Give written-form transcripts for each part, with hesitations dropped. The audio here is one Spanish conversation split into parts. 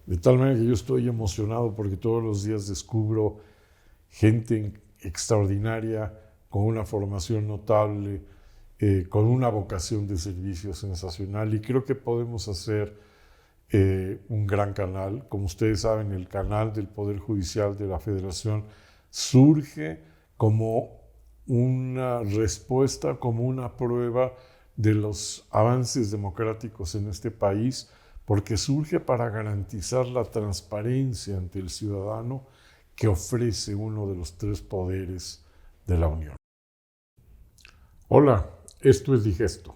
De tal manera que yo estoy emocionado porque todos los días descubro gente extraordinaria, con una formación notable, con una vocación de servicio sensacional, y creo que podemos hacer un gran canal. Como ustedes saben, el canal del Poder Judicial de la Federación surge como una respuesta, como una prueba de los avances democráticos en este país, porque surge para garantizar la transparencia ante el ciudadano que ofrece uno de los tres poderes de la Unión. Hola, esto es Digesto.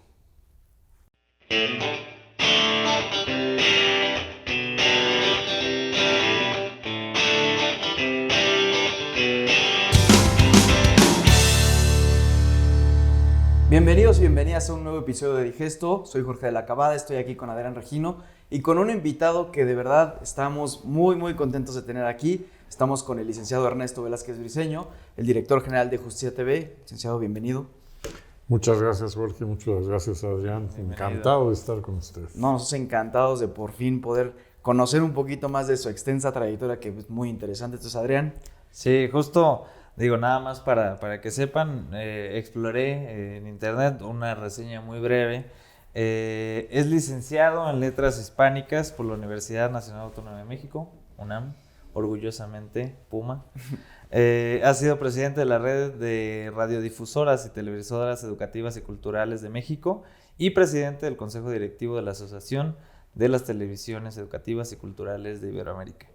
Bienvenidos y bienvenidas a un nuevo episodio de Digesto. Soy Jorge de la Cabada, estoy aquí con Adrián Regino y con un invitado que de verdad estamos muy contentos de tener aquí. Estamos con el licenciado Ernesto Velázquez Briceño, el director general de Justicia TV. Licenciado, bienvenido. Muchas gracias, Jorge, muchas gracias, Adrián. Bienvenido. Encantado de estar con ustedes. Nosotros encantados de por fin poder conocer un poquito más de su extensa trayectoria, que es muy interesante. Entonces, Adrián. Sí, justo, digo, nada más para que sepan, exploré en internet una reseña muy breve. Es licenciado en Letras Hispánicas por la Universidad Nacional Autónoma de México, UNAM, orgullosamente Puma. Ha sido presidente de la red de radiodifusoras y televisoras educativas y culturales de México y presidente del Consejo Directivo de la Asociación de las Televisiones Educativas y Culturales de Iberoamérica.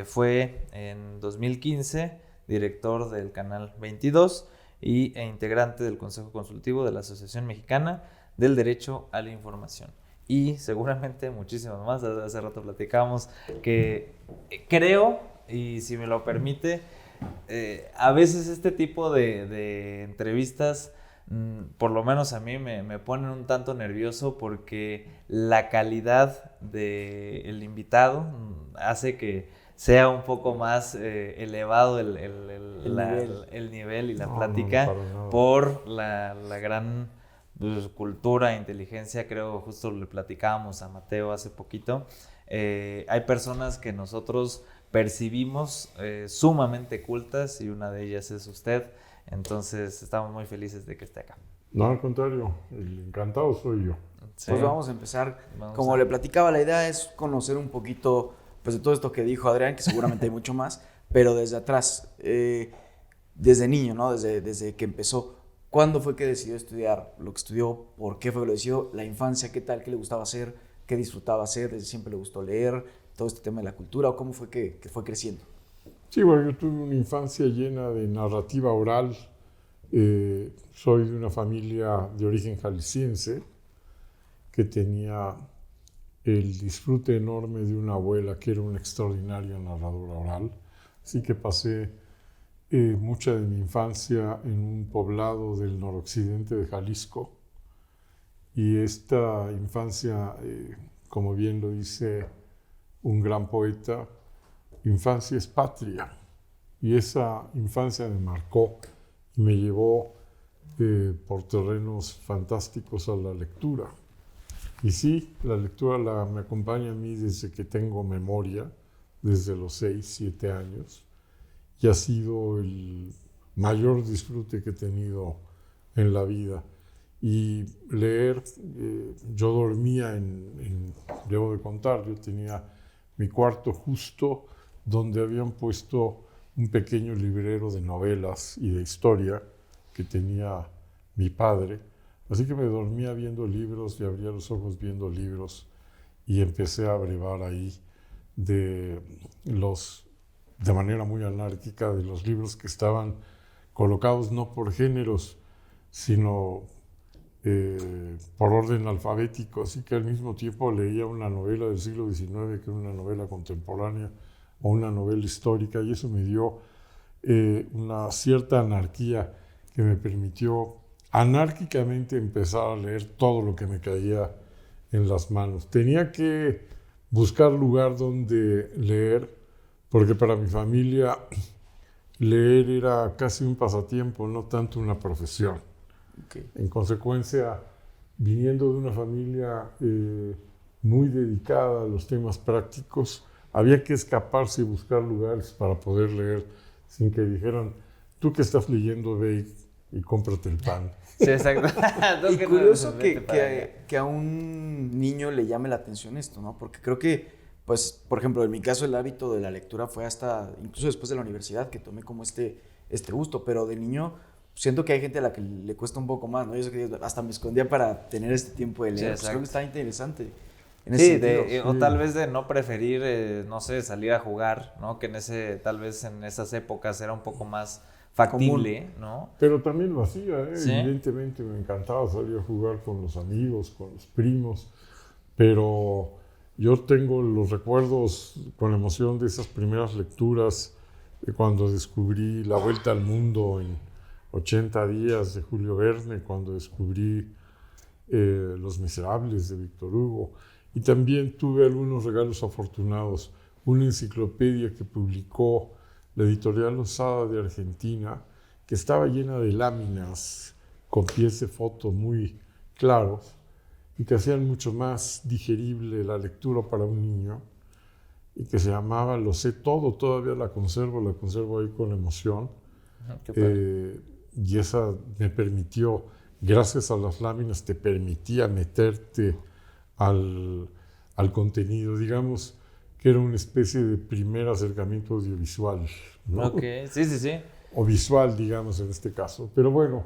Fue en 2015 director del Canal 22 e integrante del Consejo Consultivo de la Asociación Mexicana del Derecho a la Información. Y seguramente muchísimas más. Hace rato platicábamos que creo, y si me lo permite, a veces este tipo de entrevistas, por lo menos a mí me ponen un tanto nervioso porque la calidad del invitado hace que sea un poco más elevado el nivel y la plática por la gran cultura e inteligencia. Creo, justo le platicábamos a Mateo hace poquito, hay personas que nosotros percibimos sumamente cultas y una de ellas es usted. Entonces estamos muy felices de que esté acá. No, al contrario, el encantado soy yo. Sí. Pues vamos a empezar. Como le platicaba, la idea es conocer un poquito pues, de todo esto que dijo Adrián, que seguramente hay mucho más, pero desde atrás, desde niño, ¿no? Desde que empezó. ¿Cuándo fue que decidió estudiar lo que estudió? ¿Por qué fue que lo decidió? La infancia, ¿qué tal? ¿Qué le gustaba hacer? ¿Qué disfrutaba hacer? ¿Desde siempre le gustó leer? ¿Todo este tema de la cultura? ¿O cómo fue que fue creciendo? Sí, bueno, yo tuve una infancia llena de narrativa oral. Soy de una familia de origen jalisciense que tenía el disfrute enorme de una abuela que era una extraordinaria narradora oral. Así que pasé mucha de mi infancia en un poblado del noroccidente de Jalisco. Y esta infancia, como bien lo dice un gran poeta, infancia es patria. Y esa infancia me marcó y me llevó por terrenos fantásticos a la lectura. Y sí, la lectura me acompaña a mí desde que tengo memoria, desde los 6, 7 años, y ha sido el mayor disfrute que he tenido en la vida. Y leer, yo dormía debo de contar, yo tenía mi cuarto justo donde habían puesto un pequeño librero de novelas y de historia que tenía mi padre. Así que me dormía viendo libros y abría los ojos viendo libros y empecé a brevar ahí de manera muy anárquica de los libros que estaban colocados no por géneros, sino por orden alfabético. Así que al mismo tiempo leía una novela del siglo XIX que era una novela contemporánea o una novela histórica, y eso me dio una cierta anarquía que me permitió anárquicamente empezar a leer todo lo que me caía en las manos. Tenía que buscar lugar donde leer, porque para mi familia leer era casi un pasatiempo, no tanto una profesión. Okay. En consecuencia, viniendo de una familia muy dedicada a los temas prácticos. Había que escaparse y buscar lugares para poder leer sin que dijeran, tú que estás leyendo, ve y cómprate el pan. Sí, exacto. Y curioso que a un niño le llame la atención esto, ¿no? Porque creo que, pues, por ejemplo, en mi caso el hábito de la lectura fue hasta, incluso después de la universidad, que tomé como este gusto, pero de niño siento que hay gente a la que le cuesta un poco más, ¿no? Yo sé que hasta me escondía para tener este tiempo de leer. Sí, pues creo que está interesante. En Sí, ese sentido. o tal vez de no preferir, no sé, salir a jugar, ¿no? Que tal vez en esas épocas era un poco más factible, ¿no? Pero también lo hacía, ¿Sí? Evidentemente me encantaba salir a jugar con los amigos, con los primos, pero yo tengo los recuerdos con emoción de esas primeras lecturas, de cuando descubrí La Vuelta al Mundo en 80 días de Julio Verne, cuando descubrí Los Miserables de Víctor Hugo, y también tuve algunos regalos afortunados, una enciclopedia que publicó la editorial Losada de Argentina, que estaba llena de láminas con pies de foto muy claros y que hacían mucho más digerible la lectura para un niño, y que se llamaba Lo sé todo, todavía la conservo ahí con emoción. Y esa me permitió, gracias a las láminas, te permitía meterte al contenido, digamos que era una especie de primer acercamiento audiovisual, ¿no? Ok, sí. O visual, digamos, en este caso. Pero bueno,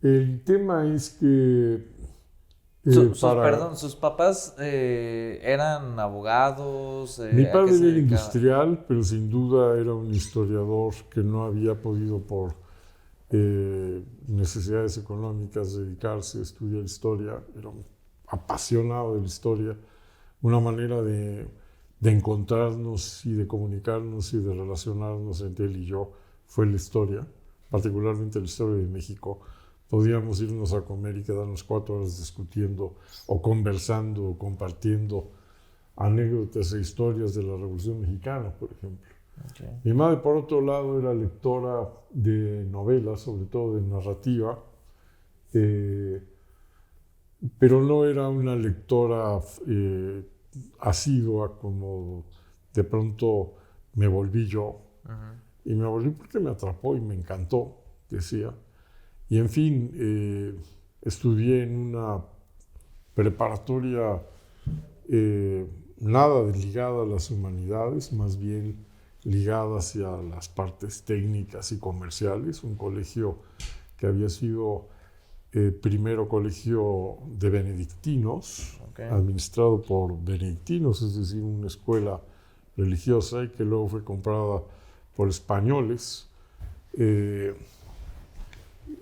el tema es que... sus papás eran abogados. Mi ¿a qué padre se era dedicaba? industrial, pero sin duda era un historiador que no había podido por necesidades económicas dedicarse a estudiar historia. Era un apasionado de la historia, una manera de encontrarnos y de comunicarnos y de relacionarnos entre él y yo fue la historia, particularmente la historia de México. Podíamos irnos a comer y quedarnos 4 horas discutiendo o conversando o compartiendo anécdotas e historias de la Revolución Mexicana, por ejemplo. Okay. Mi madre, por otro lado, era lectora de novelas, sobre todo de narrativa, pero no era una lectora asidua como de pronto me volví yo. Y me volví porque me atrapó y me encantó, decía. Y en fin, estudié en una preparatoria nada ligada a las humanidades, más bien ligada hacia las partes técnicas y comerciales, un colegio que había sido primero colegio de benedictinos, Okay. administrado por benedictinos, es decir, una escuela religiosa, y que luego fue comprada por españoles,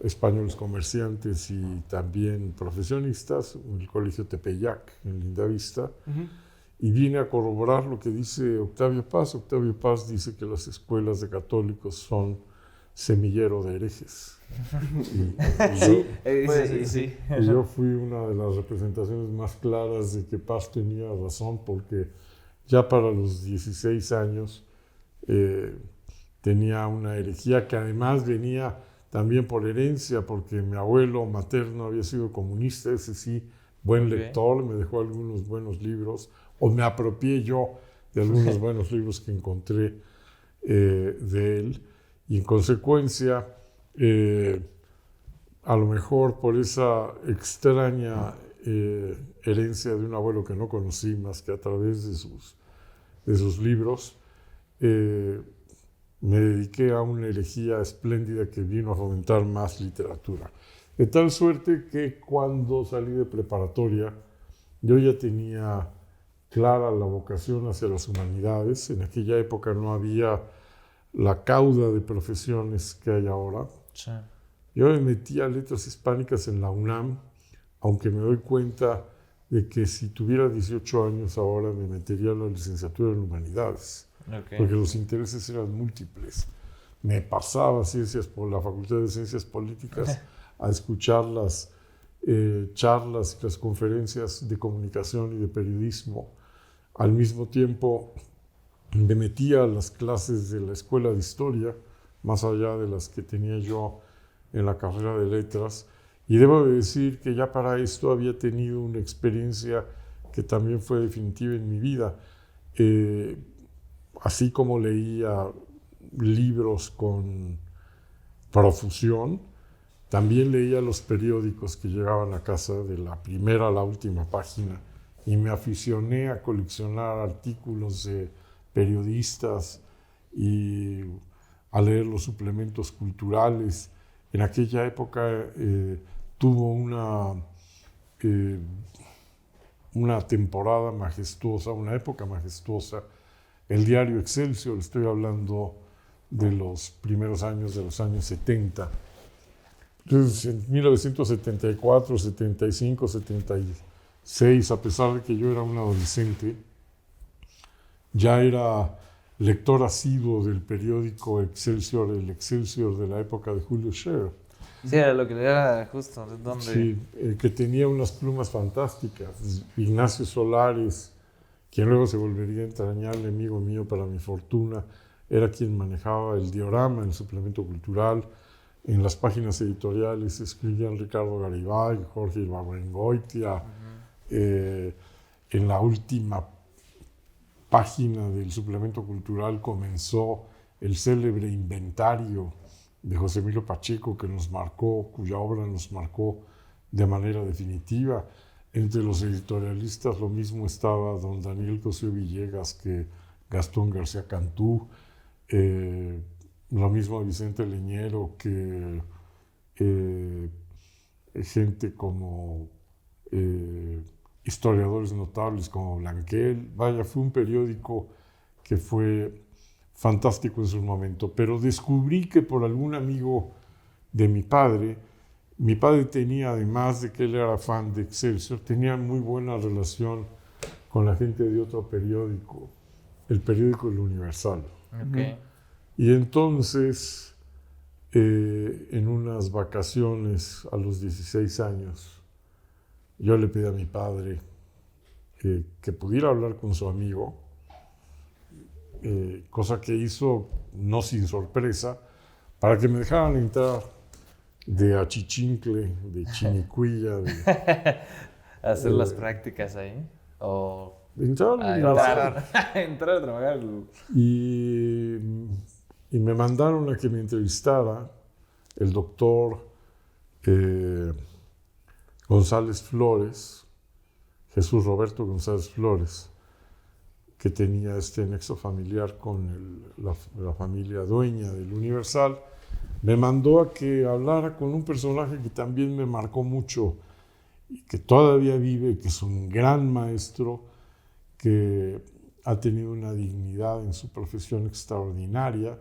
españoles comerciantes y también profesionistas, el colegio Tepeyac en Lindavista. Y vine a corroborar lo que dice Octavio Paz. Octavio Paz dice que las escuelas de católicos son semillero de herejes. Y yo fui una de las representaciones más claras de que Paz tenía razón, porque ya para los 16 años tenía una herejía que además venía también por herencia, porque mi abuelo materno había sido comunista, ese sí, buen lector, me dejó algunos buenos libros, o me apropié yo de algunos buenos libros que encontré de él, y en consecuencia, a lo mejor por esa extraña herencia de un abuelo que no conocí más que a través de sus libros, me dediqué a una herejía espléndida que vino a fomentar más literatura. De tal suerte que cuando salí de preparatoria, yo ya tenía clara la vocación hacia las humanidades. En aquella época no había la cauda de profesiones que hay ahora. Sí. Yo me metí a letras hispánicas en la UNAM, aunque me doy cuenta de que si tuviera 18 años ahora me metería a la licenciatura en humanidades. Okay. Porque los intereses eran múltiples. Me pasaba por la Facultad de Ciencias Políticas a escuchar las charlas y las conferencias de comunicación y de periodismo. Al mismo tiempo me metía a las clases de la Escuela de Historia, más allá de las que tenía yo en la carrera de letras. Y debo decir que ya para esto había tenido una experiencia que también fue definitiva en mi vida. Así como leía libros con profusión, también leía los periódicos que llegaban a casa de la primera a la última página y me aficioné a coleccionar artículos de periodistas y a leer los suplementos culturales. En aquella época tuvo una temporada majestuosa, una época majestuosa, el diario Excelsior. Estoy hablando de los primeros años de los años 70. Entonces, en 1974, 75, 76, a pesar de que yo era un adolescente, ya era lector asiduo del periódico Excelsior, el Excelsior de la época de Julio Scherer. Sí, era lo que era justo. ¿Dónde? Sí, que tenía unas plumas fantásticas. Ignacio Solares, quien luego se volvería entrañable amigo mío para mi fortuna, era quien manejaba el diorama, el suplemento cultural. En las páginas editoriales escribían Ricardo Garibay, Jorge Ibargüengoitia. En la última página del suplemento cultural comenzó el célebre inventario de José Emilio Pacheco, que nos marcó, cuya obra nos marcó de manera definitiva. Entre los editorialistas lo mismo estaba don Daniel Cosío Villegas que Gastón García Cantú, lo mismo Vicente Leñero, que gente como historiadores notables como Blanquel. Vaya, fue un periódico que fue fantástico en su momento, pero descubrí que por algún amigo de mi padre tenía, además de que él era fan de Excelsior, tenía muy buena relación con la gente de otro periódico, el periódico El Universal. Okay. Y entonces, en unas vacaciones a los 16 años, yo le pedí a mi padre que pudiera hablar con su amigo, cosa que hizo no sin sorpresa, para que me dejaran entrar de Achichincle, de Chinicuilla, hacer las prácticas ahí, o entrar a trabajar. Y me mandaron a que me entrevistara el doctor González Flores, Jesús Roberto González Flores, que tenía este nexo familiar con la familia dueña del Universal. Me mandó a que hablara con un personaje que también me marcó mucho y que todavía vive, que es un gran maestro, que ha tenido una dignidad en su profesión extraordinaria,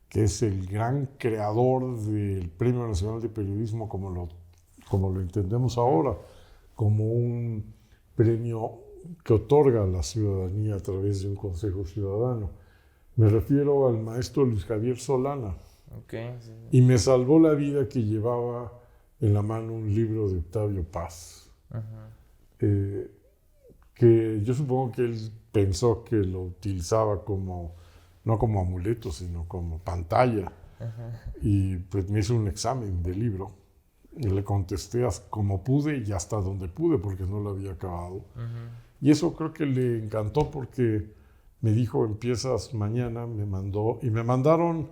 que es el gran creador del Premio Nacional de Periodismo como lo entendemos ahora, como un premio que otorga a la ciudadanía a través de un consejo ciudadano. Me refiero al maestro Luis Javier Solana. Okay, sí. Y me salvó la vida que llevaba en la mano un libro de Octavio Paz, que yo supongo que él pensó que lo utilizaba no como amuleto, sino como pantalla. Y pues me hizo un examen del libro y le contesté como pude y hasta donde pude, porque no lo había acabado. Y eso creo que le encantó, porque me dijo, empiezas mañana, me mandaron,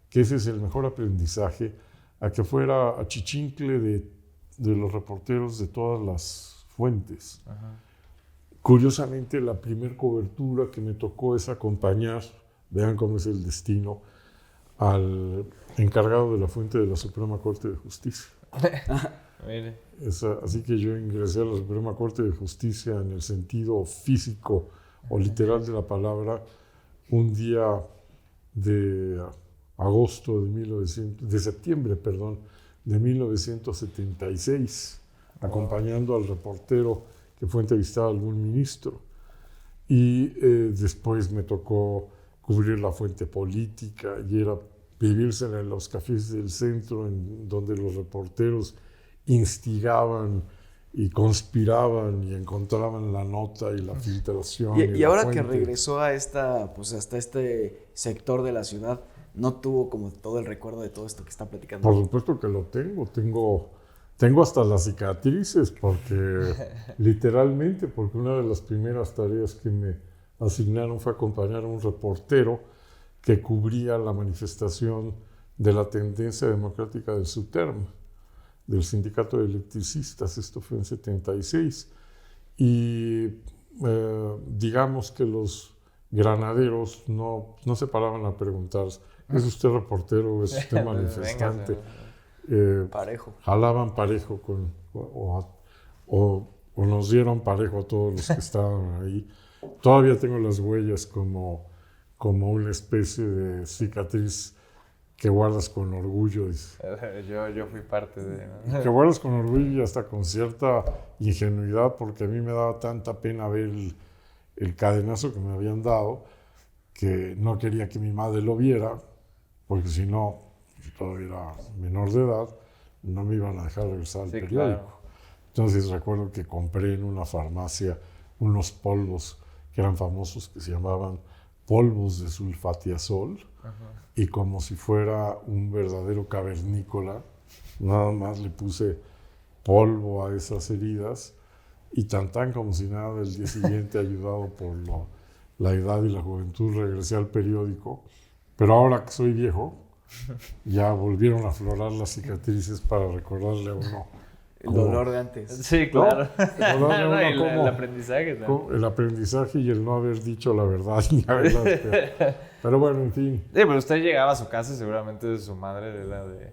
que ese es el mejor aprendizaje, a que fuera a Chichincle de los reporteros de todas las fuentes. Curiosamente, la primer cobertura que me tocó es acompañar, vean cómo es el destino, al encargado de la fuente de la Suprema Corte de Justicia. Así que yo ingresé a la Suprema Corte de Justicia en el sentido físico o literal de la palabra, un día de septiembre de 1976, acompañando al reportero que fue a entrevistar a algún ministro. Y después me tocó cubrir la fuente política, y era vivirse en los cafés del centro, en donde los reporteros instigaban y conspiraban y encontraban la nota y la filtración. Y ahora que regresó a hasta este sector de la ciudad, ¿no tuvo como todo el recuerdo de todo esto que está platicando? Por supuesto que lo tengo. Tengo Tengo hasta las cicatrices, porque literalmente, porque una de las primeras tareas que me asignaron fue acompañar a un reportero que cubría la manifestación de la tendencia democrática del SUTERM, del Sindicato de Electricistas. Esto fue en 76. Y digamos que los granaderos no se paraban a preguntar, ¿es usted reportero o es usted manifestante? Parejo. Jalaban parejo o nos dieron parejo a todos los que estaban ahí. Todavía tengo las huellas como una especie de cicatriz que guardas con orgullo. Yo fui parte de... ¿no? Que guardas con orgullo y hasta con cierta ingenuidad, porque a mí me daba tanta pena ver el cadenazo que me habían dado, que no quería que mi madre lo viera, porque si no, todavía era menor de edad, no me iban a dejar regresar al periódico. Claro. Entonces recuerdo que compré en una farmacia unos polvos que eran famosos, que se llamaban polvos de sulfatiazol, y como si fuera un verdadero cavernícola, nada más le puse polvo a esas heridas, y tan como si nada, el día siguiente, ayudado por la edad y la juventud, regresé al periódico. Pero ahora que soy viejo, ya volvieron a aflorar las cicatrices para recordarle a uno el dolor de antes. Sí, claro. ¿No? El aprendizaje. ¿No? El aprendizaje y el no haber dicho la verdad. Pero bueno, en fin. Sí, pero usted llegaba a su casa y seguramente su madre era de...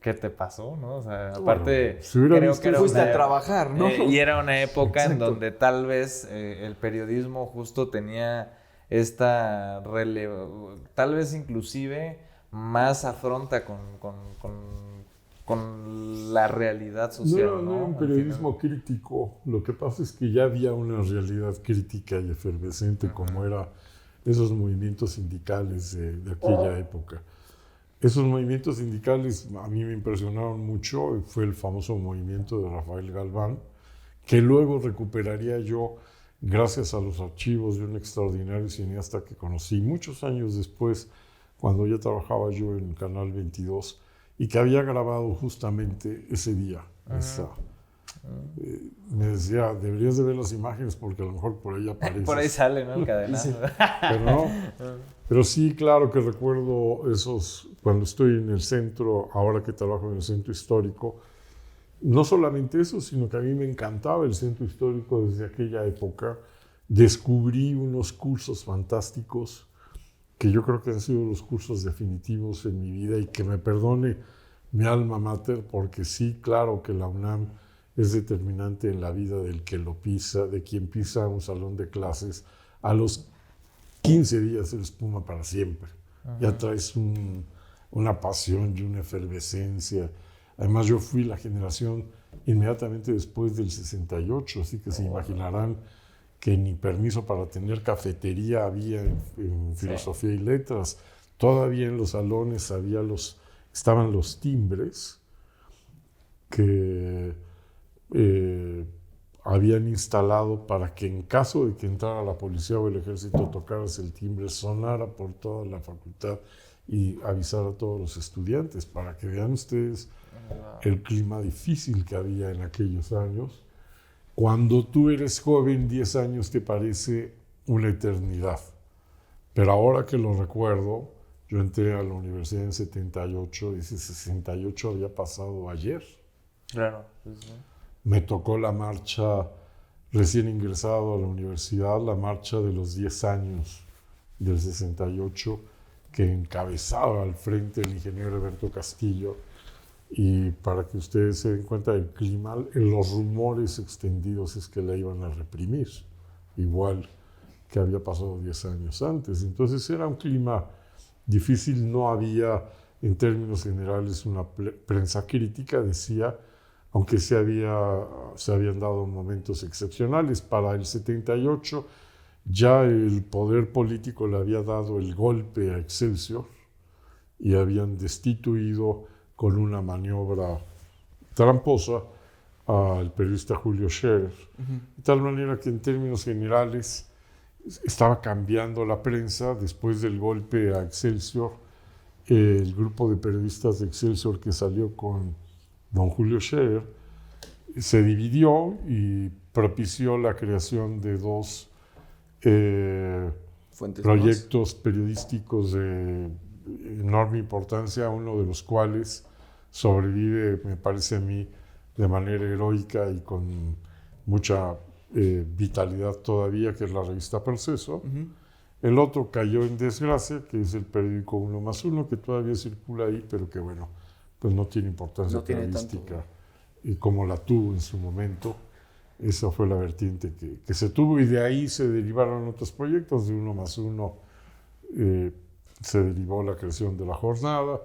¿Qué te pasó? ¿No? O sea, aparte, bueno, si creo que era fuiste a trabajar, ¿no? Y era una época Exacto. en donde tal vez el periodismo justo tenía esta tal vez inclusive más afronta con la realidad social. No era un periodismo crítico. Lo que pasa es que ya había una realidad crítica y efervescente, como eran esos movimientos sindicales de aquella época. Esos movimientos sindicales a mí me impresionaron mucho. Fue el famoso movimiento de Rafael Galván, que luego recuperaría yo gracias a los archivos de un extraordinario cineasta que conocí muchos años después, cuando ya trabajaba yo en Canal 22, y que había grabado justamente ese día. Me decía, deberías de ver las imágenes porque a lo mejor por ahí aparece. Por ahí sale, ¿no? El cadenazo. Pero sí, claro que recuerdo esos, cuando estoy en el centro, ahora que trabajo en el centro histórico, no solamente eso, sino que a mí me encantaba el centro histórico desde aquella época. Descubrí unos cursos fantásticos que yo creo que han sido los cursos definitivos en mi vida, y que me perdone mi alma mater, porque sí, claro que la UNAM es determinante en la vida del que lo pisa, de quien pisa un salón de clases. A los 15 días se espuma para siempre. Ya traes una pasión y una efervescencia. Además, yo fui la generación inmediatamente después del 68, así que se imaginarán que ni permiso para tener cafetería había en filosofía y letras. Todavía en los salones estaban los timbres que habían instalado para que en caso de que entrara la policía o el ejército, tocaras el timbre, sonara por toda la facultad y avisara a todos los estudiantes, para que vean ustedes el clima difícil que había en aquellos años. Cuando tú eres joven, 10 años te parece una eternidad. Pero ahora que lo recuerdo, yo entré a la universidad en 78, y ese 68 había pasado ayer. Claro. Sí. Me tocó la marcha, recién ingresado a la universidad, la marcha de los 10 años del 68, que encabezaba al frente el ingeniero Alberto Castillo. Y para que ustedes se den cuenta del clima, los rumores extendidos es que la iban a reprimir, igual que había pasado 10 años antes. Entonces era un clima difícil, no había en términos generales una prensa crítica, decía, aunque se habían dado momentos excepcionales. Para el 78 ya el poder político le había dado el golpe a Excelsior y habían destituido con una maniobra tramposa al periodista Julio Scherer, de tal manera que en términos generales estaba cambiando la prensa. Después del golpe a Excelsior, el grupo de periodistas de Excelsior que salió con don Julio Scherer, se dividió y propició la creación de dos proyectos periodísticos de enorme importancia, uno de los cuales sobrevive, me parece a mí, de manera heroica y con mucha vitalidad todavía, que es la revista Proceso. El otro cayó en desgracia, que es el periódico 1+1, que todavía circula ahí, pero que bueno, pues no tiene importancia periodística y como la tuvo en su momento. Esa fue la vertiente que se tuvo, y de ahí se derivaron otros proyectos. De 1+1 se derivó la creación de La Jornada,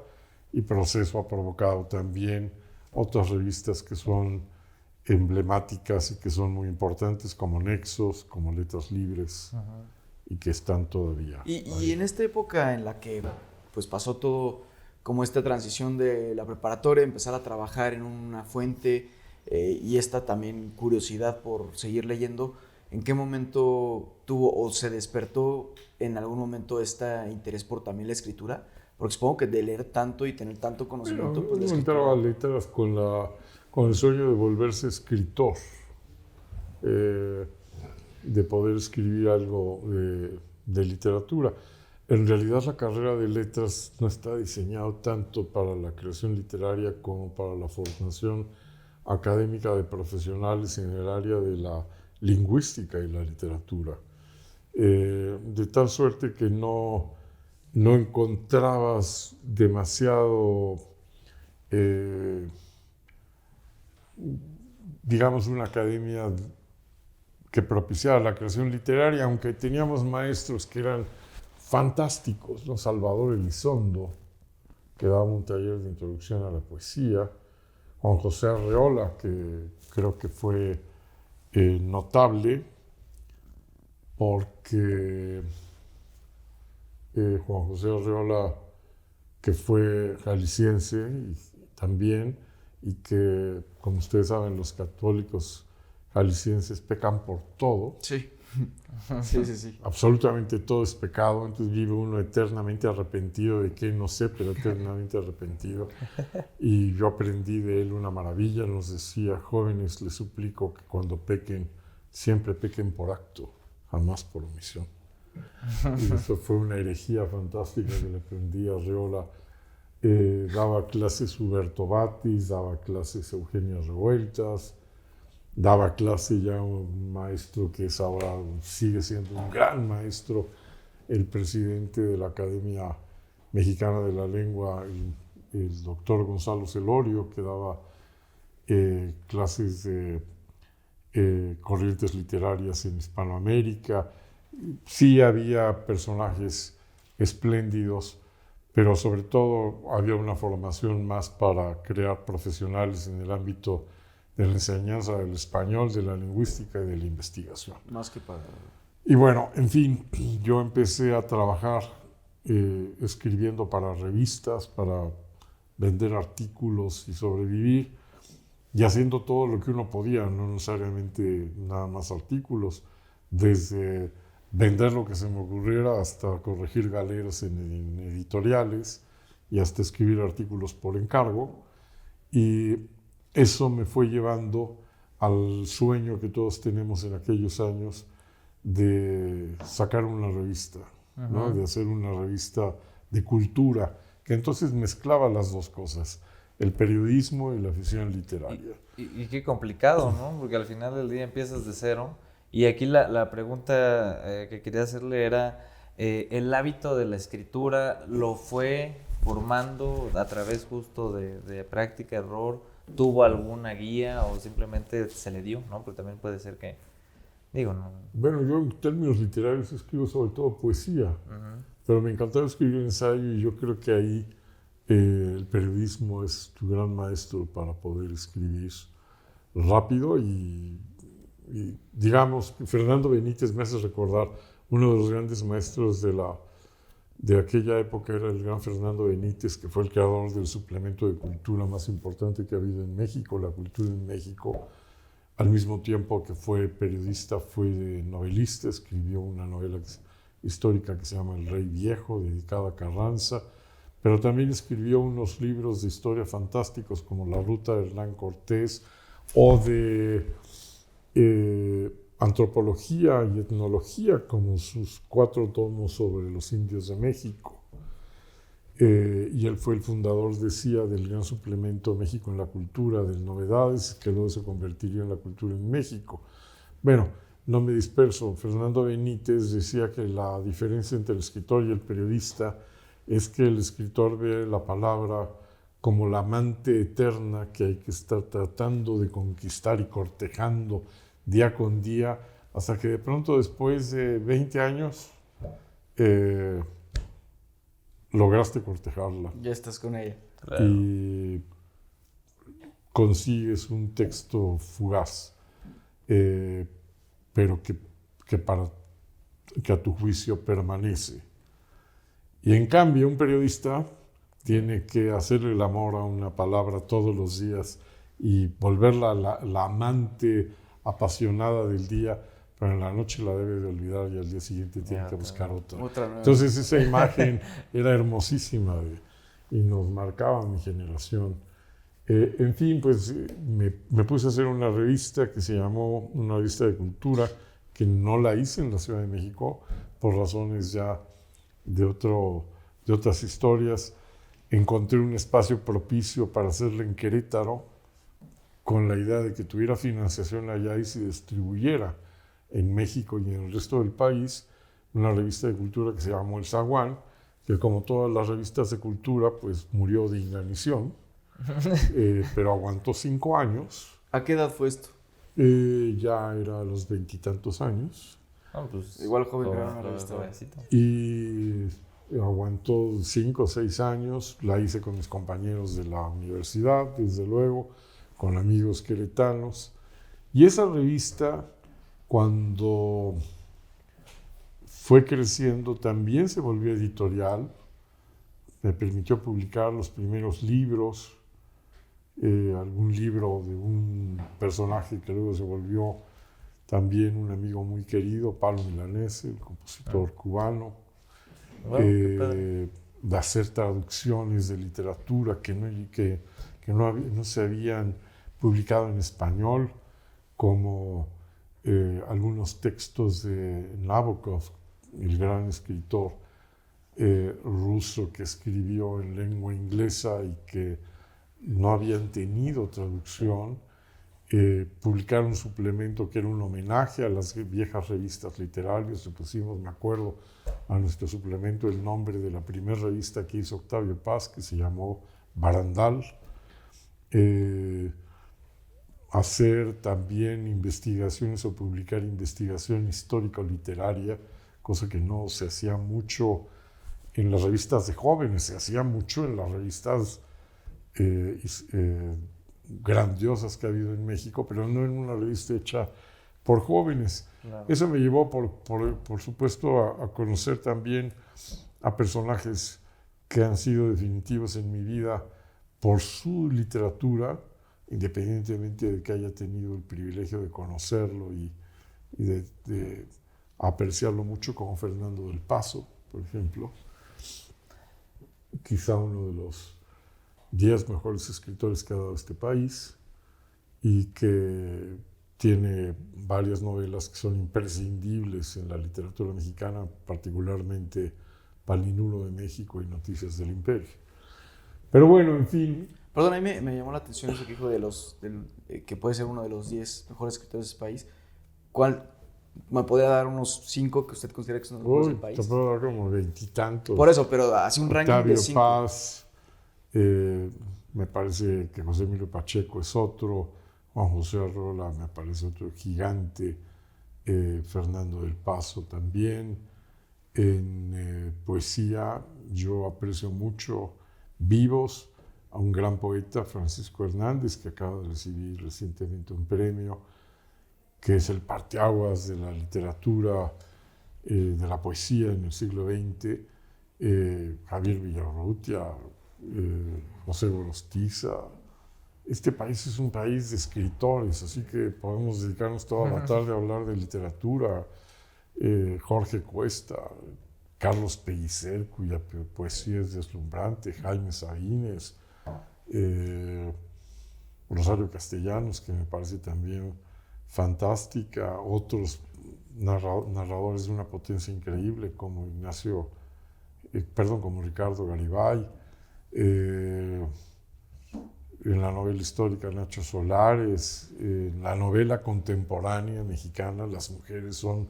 y Proceso ha provocado también otras revistas que son emblemáticas y que son muy importantes, como Nexos, como Letras Libres, y que están todavía. Y en esta época en la que pues pasó todo, como esta transición de la preparatoria, empezar a trabajar en una fuente, y esta también curiosidad por seguir leyendo, ¿en qué momento tuvo o se despertó en algún momento este interés por también la escritura? Porque supongo que de leer tanto y tener tanto conocimiento, pues la escritura... entraba a letras con el sueño de volverse escritor, de poder escribir algo de literatura. En realidad la carrera de letras no está diseñada tanto para la creación literaria como para la formación académica de profesionales en el área de la lingüística y la literatura. De tal suerte que no encontrabas demasiado, digamos, una academia que propiciara la creación literaria, aunque teníamos maestros que eran fantásticos, ¿no? Salvador Elizondo, que daba un taller de introducción a la poesía, Juan José Arreola, que creo que fue notable porque Juan José Arreola, que fue jalisciense también, y que, como ustedes saben, los católicos jaliscienses pecan por todo. Sí. Sí. Absolutamente todo es pecado, entonces vive uno eternamente arrepentido de qué, no sé, pero eternamente arrepentido. Y yo aprendí de él una maravilla, nos decía: jóvenes, les suplico que cuando pequen, siempre pequen por acto, jamás por omisión. Y eso fue una herejía fantástica que le aprendí a Arreola. Daba clases Huberto Batis, daba clases Eugenia Revueltas, daba clase ya un maestro que es ahora, sigue siendo un gran maestro, el presidente de la Academia Mexicana de la Lengua, el doctor Gonzalo Celorio, que daba clases de corrientes literarias en Hispanoamérica. Sí había personajes espléndidos, pero sobre todo había una formación más para crear profesionales en el ámbito de la enseñanza del español, de la lingüística y de la investigación. Más que para... Y bueno, en fin, yo empecé a trabajar escribiendo para revistas, para vender artículos y sobrevivir, y haciendo todo lo que uno podía, no necesariamente nada más artículos, desde vender lo que se me ocurriera hasta corregir galeras en editoriales y hasta escribir artículos por encargo. Y eso me fue llevando al sueño que todos tenemos en aquellos años de sacar una revista, ¿no? De hacer una revista de cultura, que entonces mezclaba las dos cosas, el periodismo y la afición literaria. Y qué complicado, ¿no? Porque al final del día empiezas de cero. Y aquí la pregunta que quería hacerle era, ¿el hábito de la escritura lo fue formando a través justo de práctica, error? ¿Tuvo alguna guía o simplemente se le dio, ¿no? Porque también puede ser que, digo, no... Bueno, yo en términos literarios escribo sobre todo poesía, pero me encantaba escribir ensayo, y yo creo que ahí el periodismo es tu gran maestro para poder escribir rápido. Y digamos, Fernando Benítez me hace recordar, uno de los grandes maestros de aquella época era el gran Fernando Benítez, que fue el creador del suplemento de cultura más importante que ha habido en México, La Cultura en México. Al mismo tiempo que fue periodista, fue novelista, escribió una novela histórica que se llama El Rey Viejo, dedicada a Carranza. pero también escribió unos libros de historia fantásticos como La Ruta de Hernán Cortés o de antropología y etnología como sus 4 tomos sobre los indios de México. Y él fue el fundador, decía, del gran suplemento México en la Cultura, del Novedades, que luego se convertiría en La Cultura en México. Bueno, no me disperso. Fernando Benítez decía que la diferencia entre el escritor y el periodista es que el escritor ve la palabra como la amante eterna que hay que estar tratando de conquistar y cortejando día con día, hasta que de pronto después de 20 años lograste cortejarla. Ya estás con ella. Claro. Y consigues un texto fugaz, pero que a tu juicio permanece. Y en cambio, un periodista tiene que hacerle el amor a una palabra todos los días y volverla la amante apasionada del día, pero en la noche la debe de olvidar y al día siguiente tiene que buscar otra. Entonces esa imagen era hermosísima y nos marcaba a mi generación. En fin, pues me puse a hacer una revista que se llamó una revista de cultura, que no la hice en la Ciudad de México por razones ya de otras historias. Encontré un espacio propicio para hacerla en Querétaro, con la idea de que tuviera financiación allá y se distribuyera en México y en el resto del país, una revista de cultura que se llamó El Zaguán, que como todas las revistas de cultura, pues murió de inanición, pero aguantó 5 años. ¿A qué edad fue esto? Ya era a los 20 y tantos años. Pues, igual joven crearon una revista. Y aguantó 5 o 6 años, la hice con mis compañeros de la universidad, desde luego, con amigos queretanos. Y esa revista, cuando fue creciendo, también se volvió editorial, me permitió publicar los primeros libros, algún libro de un personaje que luego se volvió también un amigo muy querido, Pablo Milanese, el compositor cubano, de hacer traducciones de literatura que no se habían publicado en español, como algunos textos de Nabokov, el gran escritor ruso que escribió en lengua inglesa y que no habían tenido traducción. Publicaron un suplemento que era un homenaje a las viejas revistas literarias. Le pusimos, me acuerdo, a nuestro suplemento el nombre de la primera revista que hizo Octavio Paz, que se llamó Barandal. Hacer también investigaciones o publicar investigación histórico-literaria, cosa que no se hacía mucho en las revistas de jóvenes, se hacía mucho en las revistas grandiosas que ha habido en México, pero no en una revista hecha por jóvenes. Claro. Eso me llevó, por supuesto, a conocer también a personajes que han sido definitivos en mi vida por su literatura, independientemente de que haya tenido el privilegio de conocerlo y de apreciarlo mucho, como Fernando del Paso, por ejemplo. Quizá uno de los 10 mejores escritores que ha dado este país y que tiene varias novelas que son imprescindibles en la literatura mexicana, particularmente Palinuro de México y Noticias del Imperio. Pero bueno, en fin. Perdón, a mí me llamó la atención eso que dijo que puede ser uno de los 10 mejores escritores de este país. ¿Cuál? ¿Me podría dar unos 5 que usted considera que son los mejores del país? Te puedo dar como 20 y tantos. Por eso, pero hace un ranking Octavio de 5. Paz, me parece que José Emilio Pacheco es otro, Juan José Arrola me parece otro gigante, Fernando del Paso también. En poesía yo aprecio mucho vivos a un gran poeta, Francisco Hernández, que acaba de recibir recientemente un premio, que es el parteaguas de la literatura, de la poesía en el siglo XX, Javier Villarrutia, José Gorostiza. Este país es un país de escritores, así que podemos dedicarnos toda la tarde a hablar de literatura. Jorge Cuesta, Carlos Pellicer, cuya poesía es deslumbrante, Jaime Sabines, Rosario Castellanos, que me parece también fantástica, otros narradores de una potencia increíble como como Ricardo Garibay, en la novela histórica Nacho Solares, en la novela contemporánea mexicana las mujeres son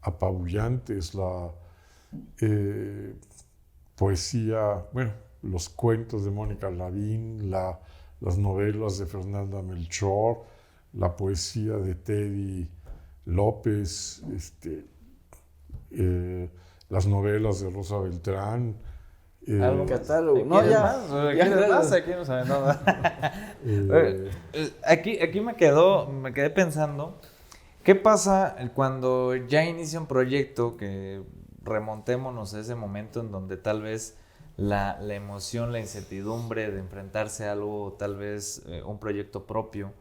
apabullantes, la poesía, bueno, los cuentos de Mónica Lavín, las novelas de Fernanda Melchor, la poesía de Teddy López, las novelas de Rosa Beltrán. ¿Algo catálogo? No, ya. Aquí no saben nada. Aquí me quedé pensando, ¿qué pasa cuando ya inicia un proyecto que remontémonos a ese momento en donde tal vez la emoción, la incertidumbre de enfrentarse a algo, tal vez un proyecto propio,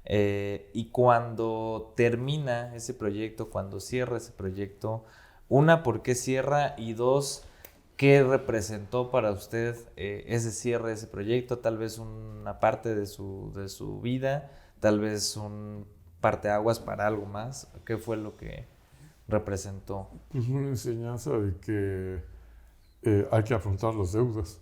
y cuando termina ese proyecto, cuando cierra ese proyecto, una, ¿por qué cierra? Y dos, ¿qué representó para usted ese cierre de ese proyecto? Tal vez una parte de su vida, tal vez un parteaguas para algo más. ¿Qué fue lo que representó? Pues una enseñanza de que hay que afrontar las deudas.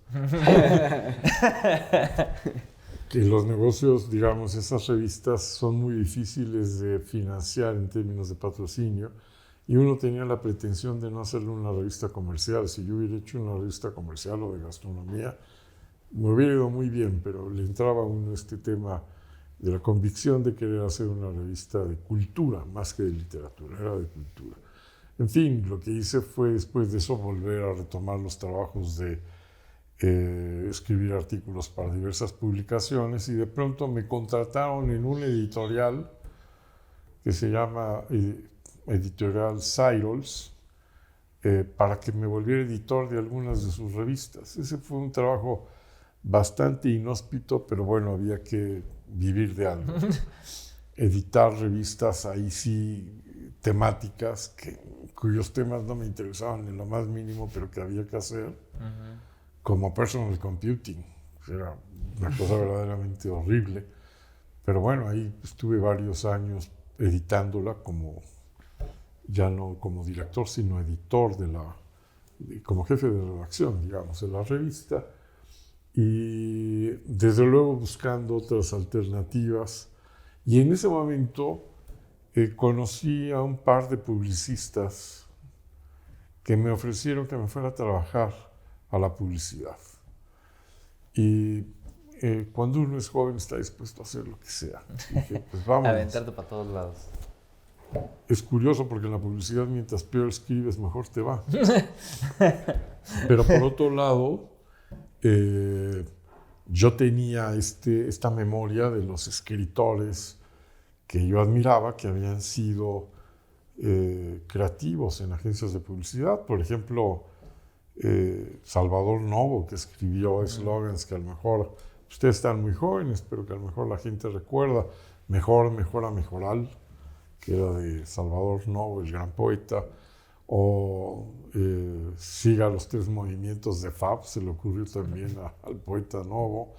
Que los negocios, digamos, esas revistas son muy difíciles de financiar en términos de patrocinio, y uno tenía la pretensión de no hacerle una revista comercial. Si yo hubiera hecho una revista comercial o de gastronomía, me hubiera ido muy bien, pero le entraba a uno este tema de la convicción de querer hacer una revista de cultura, más que de literatura, era de cultura. En fin, lo que hice fue después de eso volver a retomar los trabajos de escribir artículos para diversas publicaciones, y de pronto me contrataron en un editorial que se llama Editorial Cyrils, para que me volviera editor de algunas de sus revistas. Ese fue un trabajo bastante inhóspito, pero bueno, había que vivir de algo. Editar revistas ahí sí temáticas cuyos temas no me interesaban en lo más mínimo, pero que había que hacer, como Personal Computing. Era una cosa verdaderamente horrible, pero bueno, ahí estuve varios años editándola, ya no como director, sino editor como jefe de redacción, digamos, de la revista, y desde luego buscando otras alternativas. Y en ese momento conocí a un par de publicistas que me ofrecieron que me fuera a trabajar a la publicidad. Y cuando uno es joven está dispuesto a hacer lo que sea. Dije, pues vamos. Aventarte para todos lados. Es curioso porque en la publicidad, mientras peor escribes, mejor te va. Pero por otro lado, yo tenía esta memoria de los escritores que yo admiraba, que habían sido creativos en agencias de publicidad. Por ejemplo, Salvador Novo, que escribió eslogans que a lo mejor ustedes están muy jóvenes, pero que a lo mejor la gente recuerda. Mejor, mejora, mejoral, que era de Salvador Novo, el gran poeta. O Siga los 3 movimientos de Fab, se le ocurrió también al poeta Novo.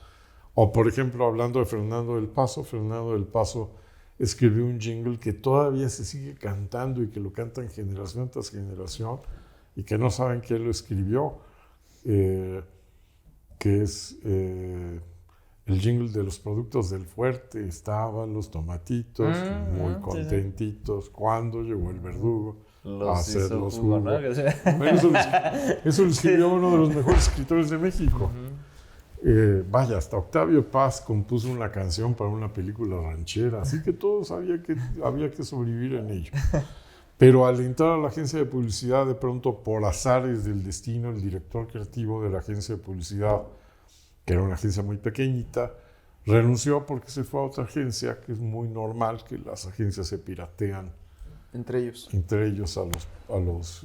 O, por ejemplo, hablando de Fernando del Paso escribió un jingle que todavía se sigue cantando y que lo cantan generación tras generación y que no saben quién lo escribió, que es el jingle de los productos del Fuerte. Estaban los tomatitos muy contentitos cuando llegó el verdugo a hacerlos jugo. ¿No? Bueno, eso lo escribió uno de los mejores escritores de México. Vaya, hasta Octavio Paz compuso una canción para una película ranchera, así que todos había que sobrevivir en ello. Pero al entrar a la agencia de publicidad, de pronto, por azares del destino, el director creativo de la agencia de publicidad, que era una agencia muy pequeñita, renunció porque se fue a otra agencia, que es muy normal que las agencias se piratean entre ellos a los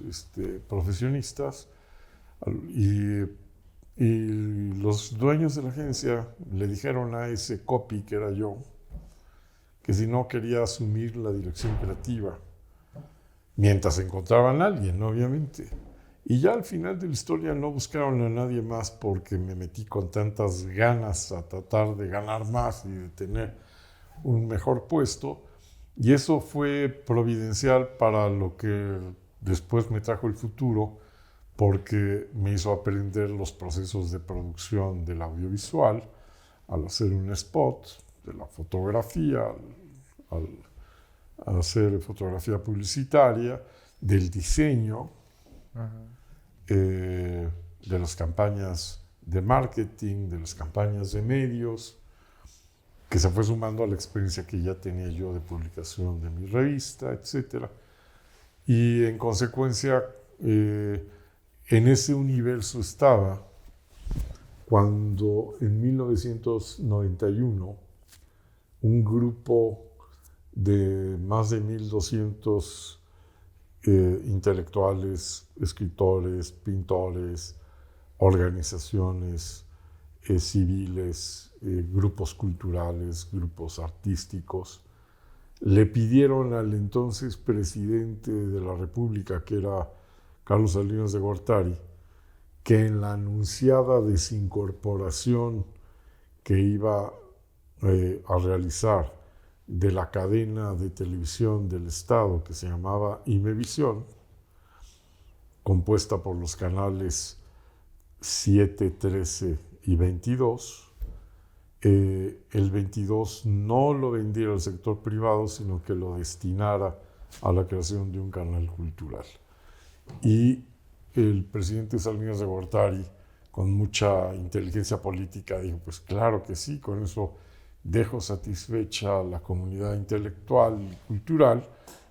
profesionistas. Y los dueños de la agencia le dijeron a ese copy, que era yo, que si no quería asumir la dirección creativa, mientras encontraban a alguien, obviamente. Y ya al final de la historia no buscaron a nadie más porque me metí con tantas ganas a tratar de ganar más y de tener un mejor puesto. Y eso fue providencial para lo que después me trajo el futuro, porque me hizo aprender los procesos de producción del audiovisual, al hacer un spot, de la fotografía, al hacer fotografía publicitaria, del diseño, de las campañas de marketing, de las campañas de medios, que se fue sumando a la experiencia que ya tenía yo de publicación de mi revista, etc. Y en consecuencia, en ese universo estaba cuando en 1991 un grupo de más de 1.200 intelectuales, escritores, pintores, organizaciones civiles, grupos culturales, grupos artísticos, le pidieron al entonces presidente de la República, que era Carlos Salinas de Gortari, que en la anunciada desincorporación que iba a realizar de la cadena de televisión del Estado que se llamaba Imevisión, compuesta por los canales 7, 13 y 22, el 22 no lo vendiera al sector privado, sino que lo destinara a la creación de un canal cultural. Y el presidente Salinas de Gortari, con mucha inteligencia política, dijo, pues claro que sí, con eso dejo satisfecha a la comunidad intelectual y cultural,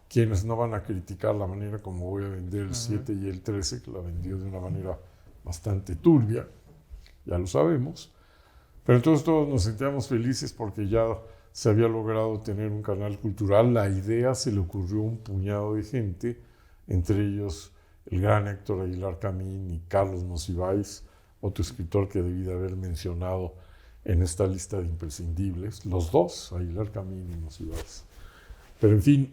quienes no van a criticar la manera como voy a vender el 7 y el 13, que la vendió de una manera bastante turbia, ya lo sabemos. Pero entonces todos nos sentíamos felices porque ya se había logrado tener un canal cultural. La idea se le ocurrió a un puñado de gente, entre ellos el gran Héctor Aguilar Camín y Carlos Monsiváis, otro escritor que debí de haber mencionado en esta lista de imprescindibles, los dos, Aguilar Camín y Monsiváis. Pero en fin,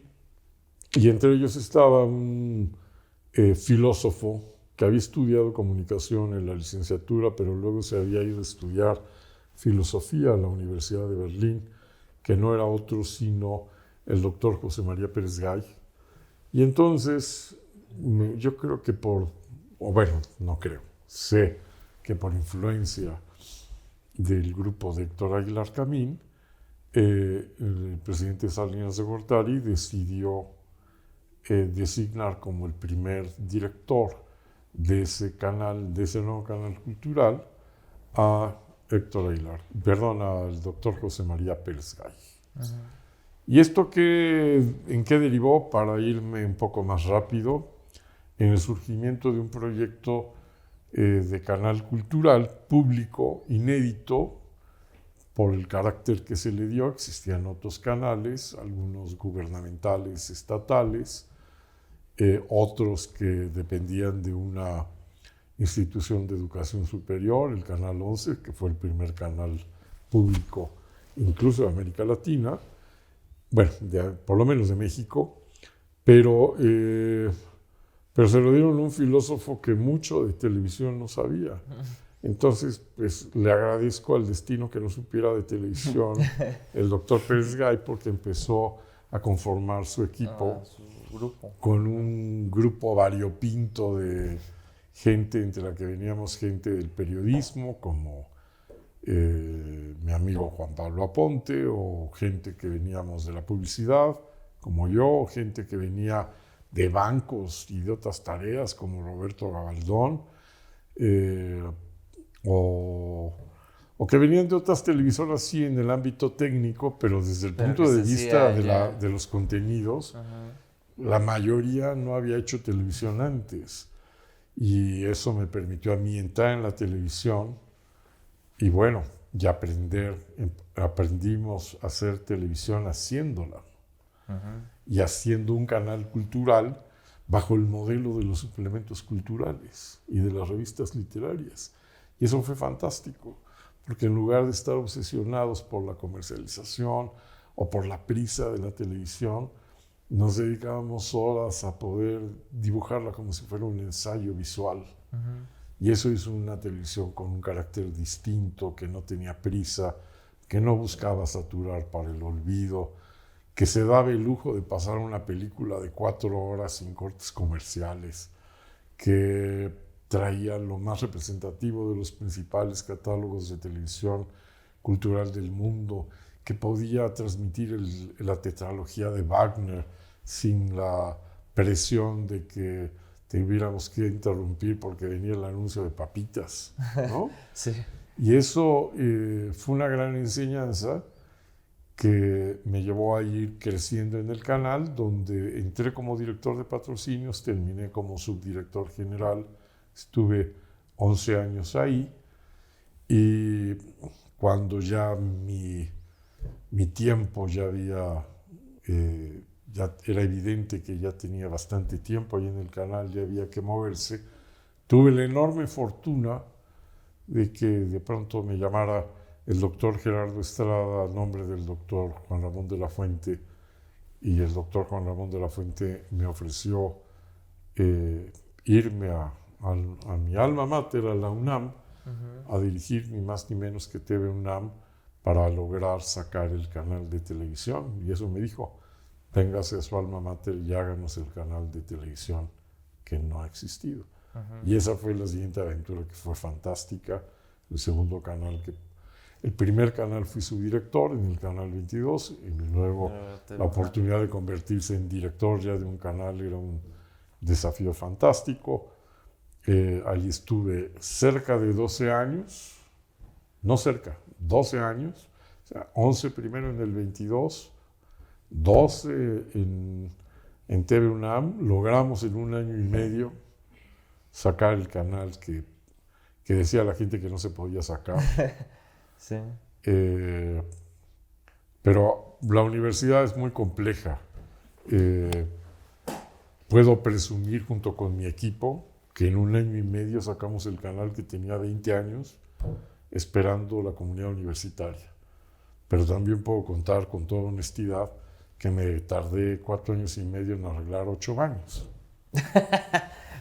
y entre ellos estaba un filósofo que había estudiado comunicación en la licenciatura, pero luego se había ido a estudiar filosofía a la Universidad de Berlín, que no era otro sino el doctor José María Pérez Gay. Y entonces, yo creo que sé que por influencia del grupo de Héctor Aguilar Camín, el presidente Salinas de Gortari decidió designar como el primer director de ese canal, de ese nuevo canal cultural, a al doctor José María Pérez Gay. ¿Y esto en qué derivó? Para irme un poco más rápido, en el surgimiento de un proyecto de canal cultural público, inédito, por el carácter que se le dio. Existían otros canales, algunos gubernamentales, estatales, otros que dependían de una institución de educación superior, el Canal 11, que fue el primer canal público, incluso de América Latina, bueno, por lo menos de México, pero se lo dieron a un filósofo que mucho de televisión no sabía. Entonces, pues le agradezco al destino que no supiera de televisión el doctor Pérez Gay, porque empezó a conformar su equipo con un grupo variopinto de gente, entre la que veníamos gente del periodismo, como mi amigo Juan Pablo Aponte, o gente que veníamos de la publicidad, como yo, o gente que venía de bancos y de otras tareas, como Roberto Gabaldón, o que venían de otras televisoras, sí, en el ámbito técnico, pero desde el punto de vista de los contenidos, la mayoría no había hecho televisión antes. Y eso me permitió a mí entrar en la televisión y bueno, y aprendimos a hacer televisión haciéndola. Y haciendo un canal cultural bajo el modelo de los suplementos culturales y de las revistas literarias. Y eso fue fantástico, porque en lugar de estar obsesionados por la comercialización o por la prisa de la televisión, nos dedicábamos horas a poder dibujarla como si fuera un ensayo visual. Y eso hizo una televisión con un carácter distinto, que no tenía prisa, que no buscaba saturar para el olvido, que se daba el lujo de pasar una película de 4 horas sin cortes comerciales, que traía lo más representativo de los principales catálogos de televisión cultural del mundo, que podía transmitir la tetralogía de Wagner sin la presión de que tuviéramos que interrumpir porque venía el anuncio de papitas, ¿no? Sí. Y eso fue una gran enseñanza que me llevó a ir creciendo en el canal, donde entré como director de patrocinios, terminé como subdirector general, estuve 11 años ahí, y cuando ya mi tiempo ya había, ya era evidente que ya tenía bastante tiempo ahí en el canal, ya había que moverse, tuve la enorme fortuna de que de pronto me llamara el doctor Gerardo Estrada a nombre del doctor Juan Ramón de la Fuente, y el doctor Juan Ramón de la Fuente me ofreció irme a mi alma mater, a la UNAM, a dirigir ni más ni menos que TV UNAM para lograr sacar el canal de televisión. Y eso me dijo, véngase a su alma mater y háganos el canal de televisión que no ha existido. Y esa fue la siguiente aventura, que fue fantástica. El segundo canal, el primer canal fui subdirector en el canal 22, y luego la oportunidad de convertirse en director ya de un canal era un desafío fantástico. Allí estuve cerca de 12 años, no cerca, 12 años, o sea, 11 primero en el 22, 12 en TV UNAM. Logramos en un año y medio sacar el canal que decía la gente que no se podía sacar. Sí. Pero la universidad es muy compleja. Puedo presumir junto con mi equipo que en un año y medio sacamos el canal que tenía 20 años esperando la comunidad universitaria. Pero también puedo contar con toda honestidad que me tardé 4 años y medio en arreglar 8 baños.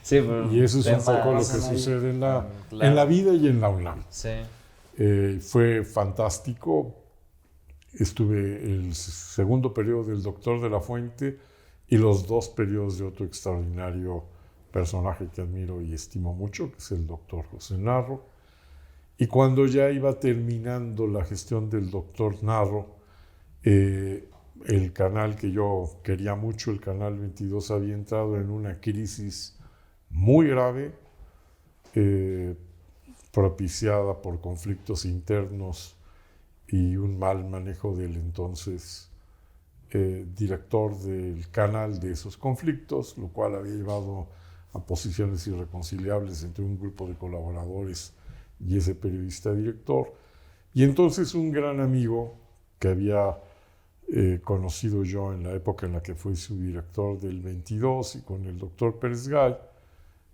Sí, y eso es un poco lo que sucede en la vida y en la UNAM. Sí. Fue fantástico. Estuve el segundo periodo del doctor de la Fuente y los 2 periodos de otro extraordinario personaje que admiro y estimo mucho, que es el doctor José Narro. Y cuando ya iba terminando la gestión del doctor Narro, el canal que yo quería mucho, el canal 22, había entrado en una crisis muy grave, propiciada por conflictos internos y un mal manejo del entonces director del canal de esos conflictos, lo cual había llevado a posiciones irreconciliables entre un grupo de colaboradores y ese periodista director. Y entonces un gran amigo que había conocido yo en la época en la que fui subdirector del 22 y con el doctor Pérez Gay,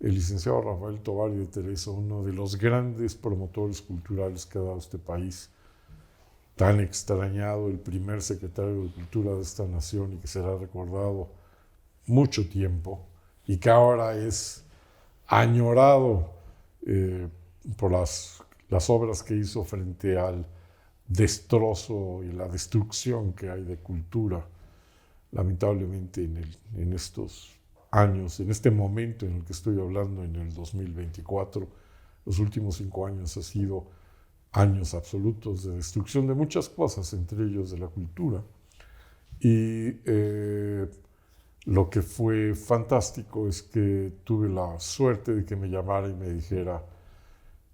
el licenciado Rafael Tovar de Teresa, uno de los grandes promotores culturales que ha dado este país, tan extrañado, el primer secretario de Cultura de esta nación y que será recordado mucho tiempo y que ahora es añorado por las obras que hizo frente al destrozo y la destrucción que hay de cultura, lamentablemente en estos años, en este momento en el que estoy hablando, en el 2024, los últimos 5 años han sido años absolutos de destrucción de muchas cosas, entre ellos de la cultura. Y lo que fue fantástico es que tuve la suerte de que me llamara y me dijera,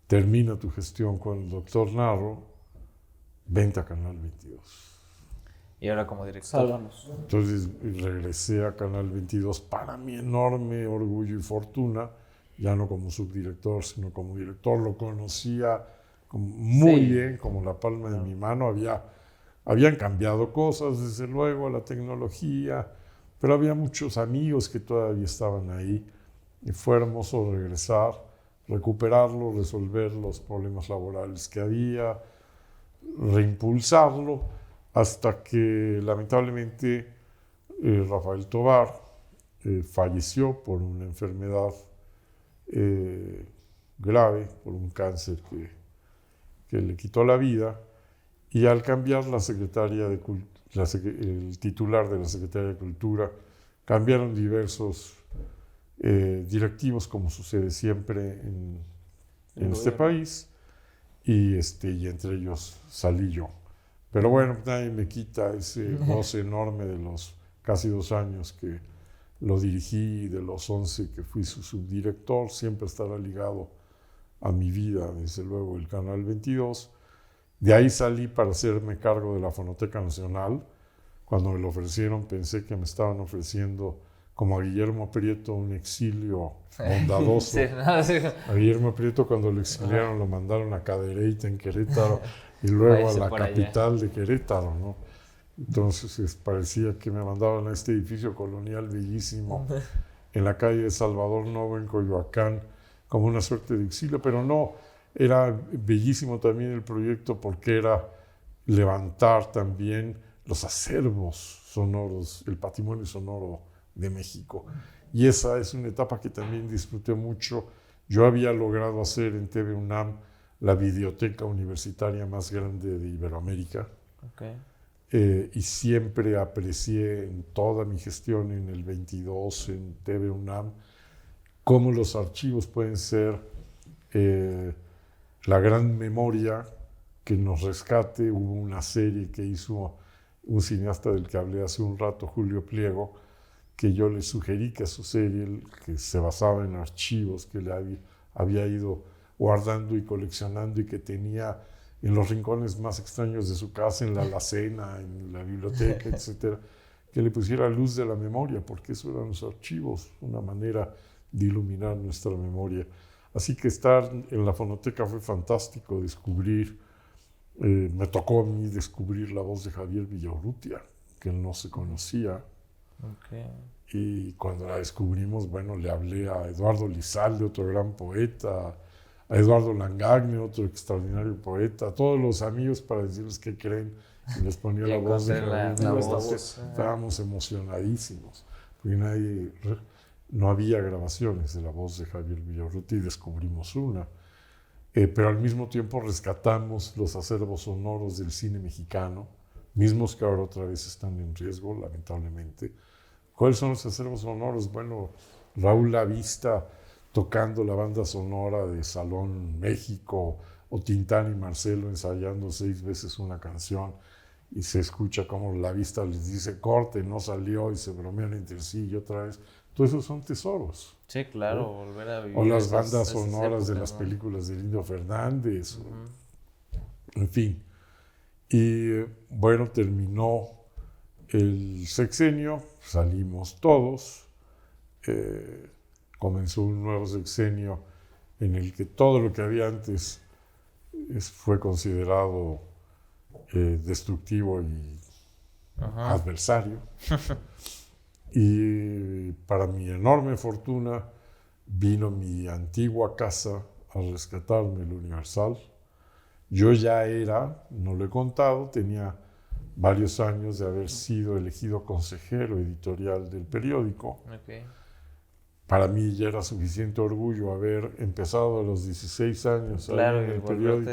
termina tu gestión con el doctor Narro, vente a Canal 22. Y ahora como director. Sálvanos. Entonces regresé a Canal 22 para mi enorme orgullo y fortuna, ya no como subdirector, sino como director. Lo conocía muy bien, como la palma de mi mano. Habían cambiado cosas, desde luego, la tecnología, pero había muchos amigos que todavía estaban ahí. Y fue hermoso regresar, recuperarlo, resolver los problemas laborales que había, reimpulsarlo, hasta que lamentablemente Rafael Tovar, falleció por una enfermedad grave, por un cáncer que le quitó la vida, y al cambiar la secretaria de el titular de la Secretaría de Cultura, cambiaron diversos directivos, como sucede siempre en este país, y entre ellos salí yo. Pero bueno, nadie me quita ese goce enorme de los casi 2 años que lo dirigí, de los 11 que fui su subdirector. Siempre estará ligado a mi vida, desde luego, el Canal 22. De ahí salí para hacerme cargo de la Fonoteca Nacional. Cuando me lo ofrecieron, pensé que me estaban ofreciendo, como a Guillermo Prieto, un exilio bondadoso. Sí, no, sí. A Guillermo Prieto, cuando lo exiliaron, lo mandaron a Cadereyta, en Querétaro, y luego a la capital de Querétaro, ¿no? Entonces parecía que me mandaban a este edificio colonial bellísimo en la calle de Salvador Novo, en Coyoacán, como una suerte de exilio, pero no, era bellísimo también el proyecto porque era levantar también los acervos sonoros, el patrimonio sonoro de México. Y esa es una etapa que también disfruté mucho. Yo había logrado hacer en TV UNAM la biblioteca universitaria más grande de Iberoamérica. Okay. Y siempre aprecié en toda mi gestión en el 22, en TV UNAM, cómo los archivos pueden ser la gran memoria que nos rescate. Hubo una serie que hizo un cineasta del que hablé hace un rato, Julio Pliego, que yo le sugerí que su serie, que se basaba en archivos que le había ido guardando y coleccionando y que tenía en los rincones más extraños de su casa, en la alacena, en la biblioteca, etcétera, que le pusiera luz de la memoria, porque eso eran los archivos, una manera de iluminar nuestra memoria. Así que estar en la fonoteca fue fantástico, descubrir, me tocó a mí descubrir la voz de Javier Villaurrutia, que no se conocía. Okay. Y cuando la descubrimos, bueno, le hablé a Eduardo Lizalde, otro gran poeta, a Eduardo Langagne, otro extraordinario poeta, a todos los amigos para decirles qué creen, y les ponía la voz de Javier. Estábamos emocionadísimos, porque no había grabaciones de la voz de Javier Villaurrutia y descubrimos una. Pero al mismo tiempo rescatamos los acervos sonoros del cine mexicano, mismos que ahora otra vez están en riesgo, lamentablemente. ¿Cuáles son los acervos sonoros? Bueno, Raúl Lavista tocando la banda sonora de Salón México, o Tintán y Marcelo ensayando 6 veces una canción, y se escucha como Lavista les dice, corte, no salió, y se bromean entre sí y otra vez. Todos esos son tesoros. Sí, claro, ¿no? Volver a vivir. O las bandas sonoras de las películas de Lindo Fernández, en fin. Y bueno, terminó el sexenio, salimos todos, comenzó un nuevo sexenio en el que todo lo que había antes fue considerado destructivo y adversario. Y para mi enorme fortuna vino mi antigua casa a rescatarme, el Universal. Yo ya era, no lo he contado, tenía varios años de haber sido elegido consejero editorial del periódico. Okay. Para mí ya era suficiente orgullo haber empezado a los 16 años claro, ahí en el periódico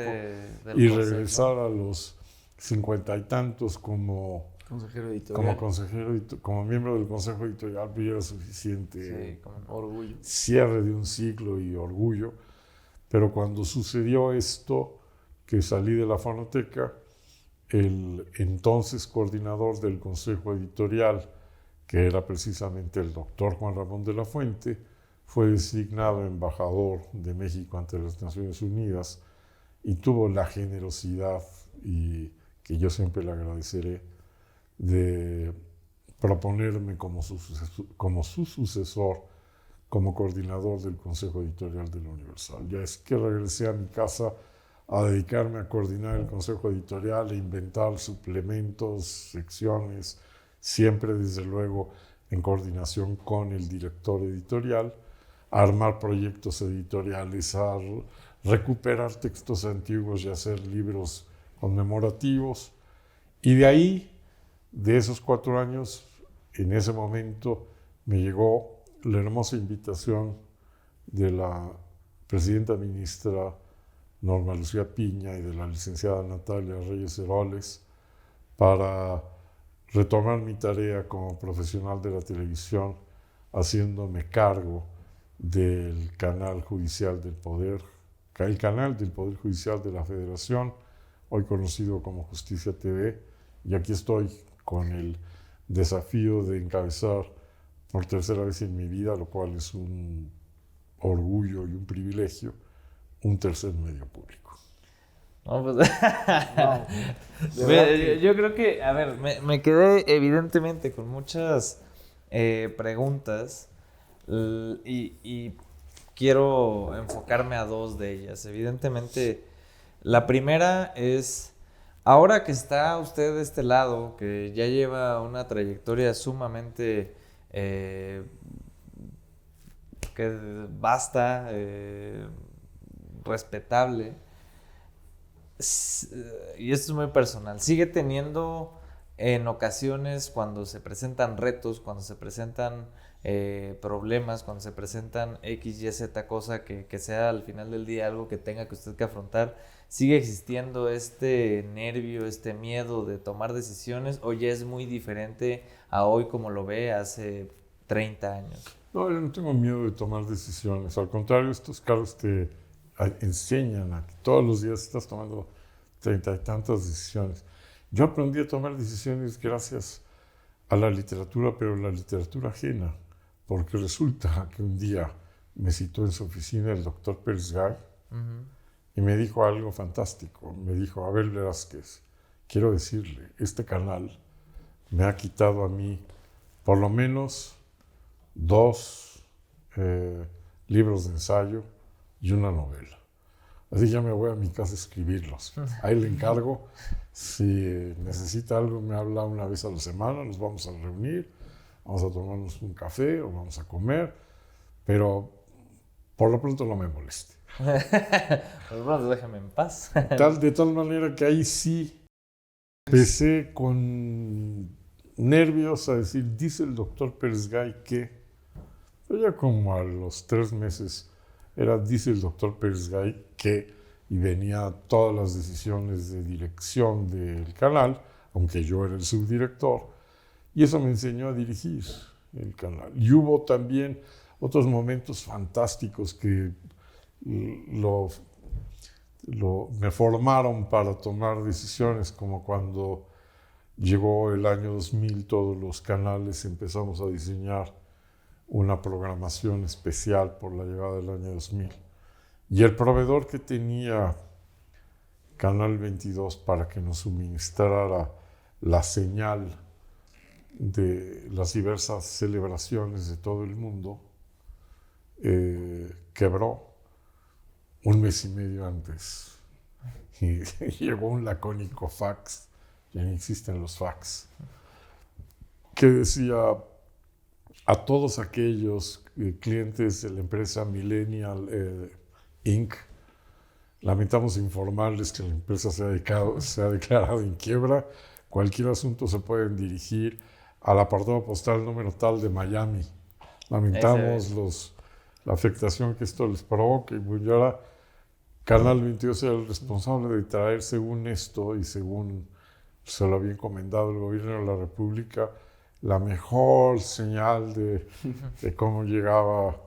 y regresar a los 50 y tantos como consejero editorial. Como miembro del consejo editorial, pues ya era suficiente. Sí, como orgullo. Cierre de un ciclo y orgullo. Pero cuando sucedió esto, que salí de la fonoteca, el entonces coordinador del consejo editorial, que era precisamente el doctor Juan Ramón de la Fuente, fue designado embajador de México ante las Naciones Unidas y tuvo la generosidad, y que yo siempre le agradeceré, de proponerme como su sucesor, como coordinador del Consejo Editorial de la Universal. Ya es que regresé a mi casa a dedicarme a coordinar el Consejo Editorial, a inventar suplementos, secciones, siempre desde luego en coordinación con el director editorial, a armar proyectos editoriales, a recuperar textos antiguos y hacer libros conmemorativos. Y de ahí, de esos 4 años, en ese momento me llegó la hermosa invitación de la presidenta ministra Norma Lucía Piña y de la licenciada Natalia Reyes Heroles para retomar mi tarea como profesional de la televisión, haciéndome cargo del canal judicial del Poder, el canal del Poder Judicial de la Federación, hoy conocido como Justicia TV, y aquí estoy con el desafío de encabezar por tercera vez en mi vida, lo cual es un orgullo y un privilegio, un tercer medio público. No, pues, yo creo que, a ver, me quedé evidentemente con muchas preguntas y quiero enfocarme a dos de ellas. Evidentemente, la primera es, ahora que está usted de este lado, que ya lleva una trayectoria sumamente que vasta, respetable, y esto es muy personal, sigue teniendo en ocasiones cuando se presentan retos, cuando se presentan problemas, cuando se presentan X, Y, Z cosa que sea al final del día algo que tenga que usted que afrontar, ¿sigue existiendo este nervio, este miedo de tomar decisiones o ya es muy diferente a hoy como lo ve hace 30 años? No, yo no tengo miedo de tomar decisiones, al contrario, estos cargos te enseñan a que todos los días estás tomando 30 y tantas decisiones. Yo aprendí a tomar decisiones gracias a la literatura, pero la literatura ajena, porque resulta que un día me citó en su oficina el doctor Pérez Gay y me dijo algo fantástico. Me dijo: Abel Velázquez, quiero decirle, este canal me ha quitado a mí por lo menos 2 libros de ensayo y una novela. Así ya me voy a mi casa a escribirlos. Ahí le encargo. Si necesita algo, me habla una vez a la semana, nos vamos a reunir, vamos a tomarnos un café o vamos a comer, pero por lo pronto no me moleste. Por lo pronto déjame en paz. De tal manera que ahí sí empecé con nervios a decir, dice el doctor Pérez Gay que, pero ya como a los 3 meses dice el doctor Pérez Gay que, y venía todas las decisiones de dirección del canal, aunque yo era el subdirector, y eso me enseñó a dirigir el canal. Y hubo también otros momentos fantásticos que me formaron para tomar decisiones, como cuando llegó el año 2000, todos los canales empezamos a diseñar una programación especial por la llegada del año 2000. Y el proveedor que tenía Canal 22 para que nos suministrara la señal de las diversas celebraciones de todo el mundo, quebró 1 mes y medio antes. Y llegó un lacónico fax, ya no existen los fax, que decía: a todos aquellos clientes de la empresa Millennial Inc., lamentamos informarles que la empresa se ha declarado en quiebra. Cualquier asunto se pueden dirigir al apartado postal número tal de Miami. Lamentamos la afectación que esto les provoca. Y ahora Canal 22 era el responsable de traer, según esto y según se lo había encomendado el gobierno de la República, la mejor señal de cómo llegaba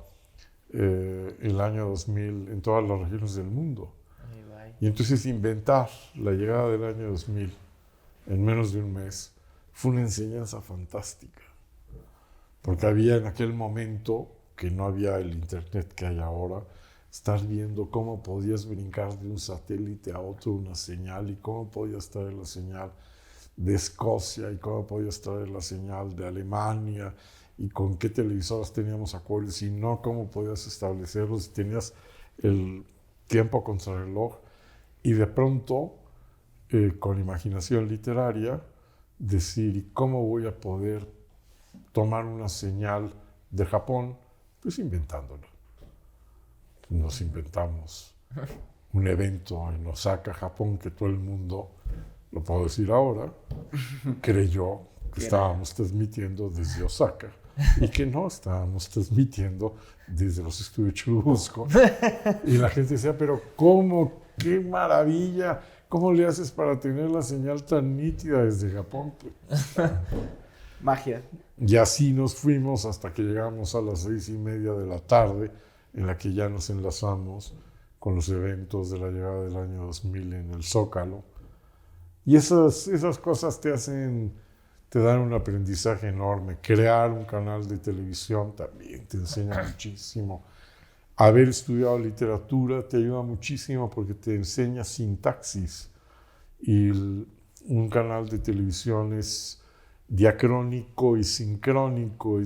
el año 2000 en todas las regiones del mundo. Y entonces inventar la llegada del año 2000 en menos de 1 mes fue una enseñanza fantástica, porque había en aquel momento, que no había el internet que hay ahora, estar viendo cómo podías brincar de un satélite a otro una señal, y cómo podías traer la señal de Escocia, y cómo podías traer la señal de Alemania, y con qué televisoras teníamos acuerdos, y no cómo podías establecerlos, y tenías el tiempo contrarreloj, y de pronto, con imaginación literaria, decir, ¿y cómo voy a poder tomar una señal de Japón? Pues inventándolo. Nos inventamos un evento en Osaka, Japón, que todo el mundo, lo puedo decir ahora, creyó que estábamos transmitiendo desde Osaka y que no estábamos transmitiendo desde los estudios Churubusco. Y la gente decía, pero ¿cómo? ¡Qué maravilla! ¿Cómo le haces para tener la señal tan nítida desde Japón? Magia. Y así nos fuimos hasta que llegamos a las 6:30 de la tarde, en la que ya nos enlazamos con los eventos de la llegada del año 2000 en el Zócalo. Y esas cosas te dan un aprendizaje enorme. Crear un canal de televisión también te enseña muchísimo. Haber estudiado literatura te ayuda muchísimo porque te enseña sintaxis. Y un canal de televisión es diacrónico y sincrónico,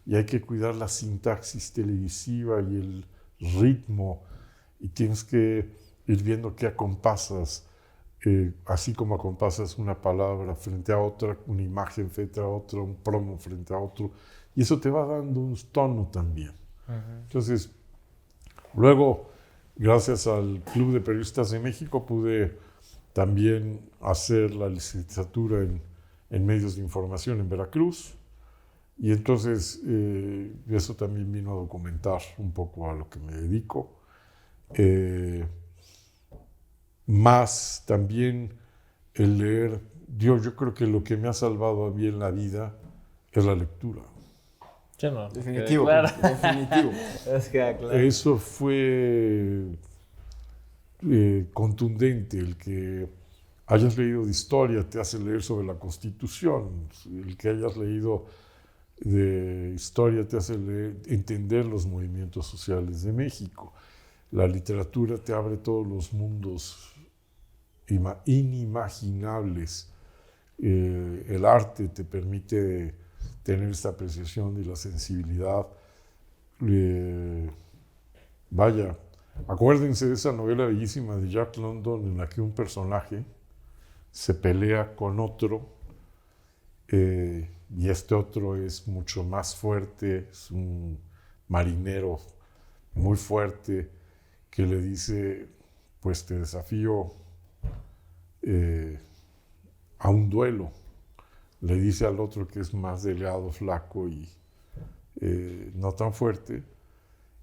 y hay que cuidar la sintaxis televisiva y el ritmo. Y tienes que ir viendo qué acompasas. Así como acompasas una palabra frente a otra, una imagen frente a otra, un promo frente a otro, y eso te va dando un tono también. Entonces, luego, gracias al Club de Periodistas de México, pude también hacer la licenciatura en medios de información en Veracruz, y entonces eso también vino a documentar un poco a lo que me dedico. Más también el leer. Yo creo que lo que me ha salvado a mí en la vida es la lectura. Sí, no, Definitivo, claro. definitivo. Es que, claro. Eso fue contundente. El que hayas leído de historia te hace leer sobre la Constitución. El que hayas leído de historia te hace entender los movimientos sociales de México. La literatura te abre todos los mundos inimaginables. El arte te permite tener esta apreciación y la sensibilidad. Vaya, acuérdense de esa novela bellísima de Jack London en la que un personaje se pelea con otro, y este otro es mucho más fuerte, es un marinero muy fuerte que le dice, pues te desafío a un duelo. Le dice al otro que es más delgado, flaco y no tan fuerte,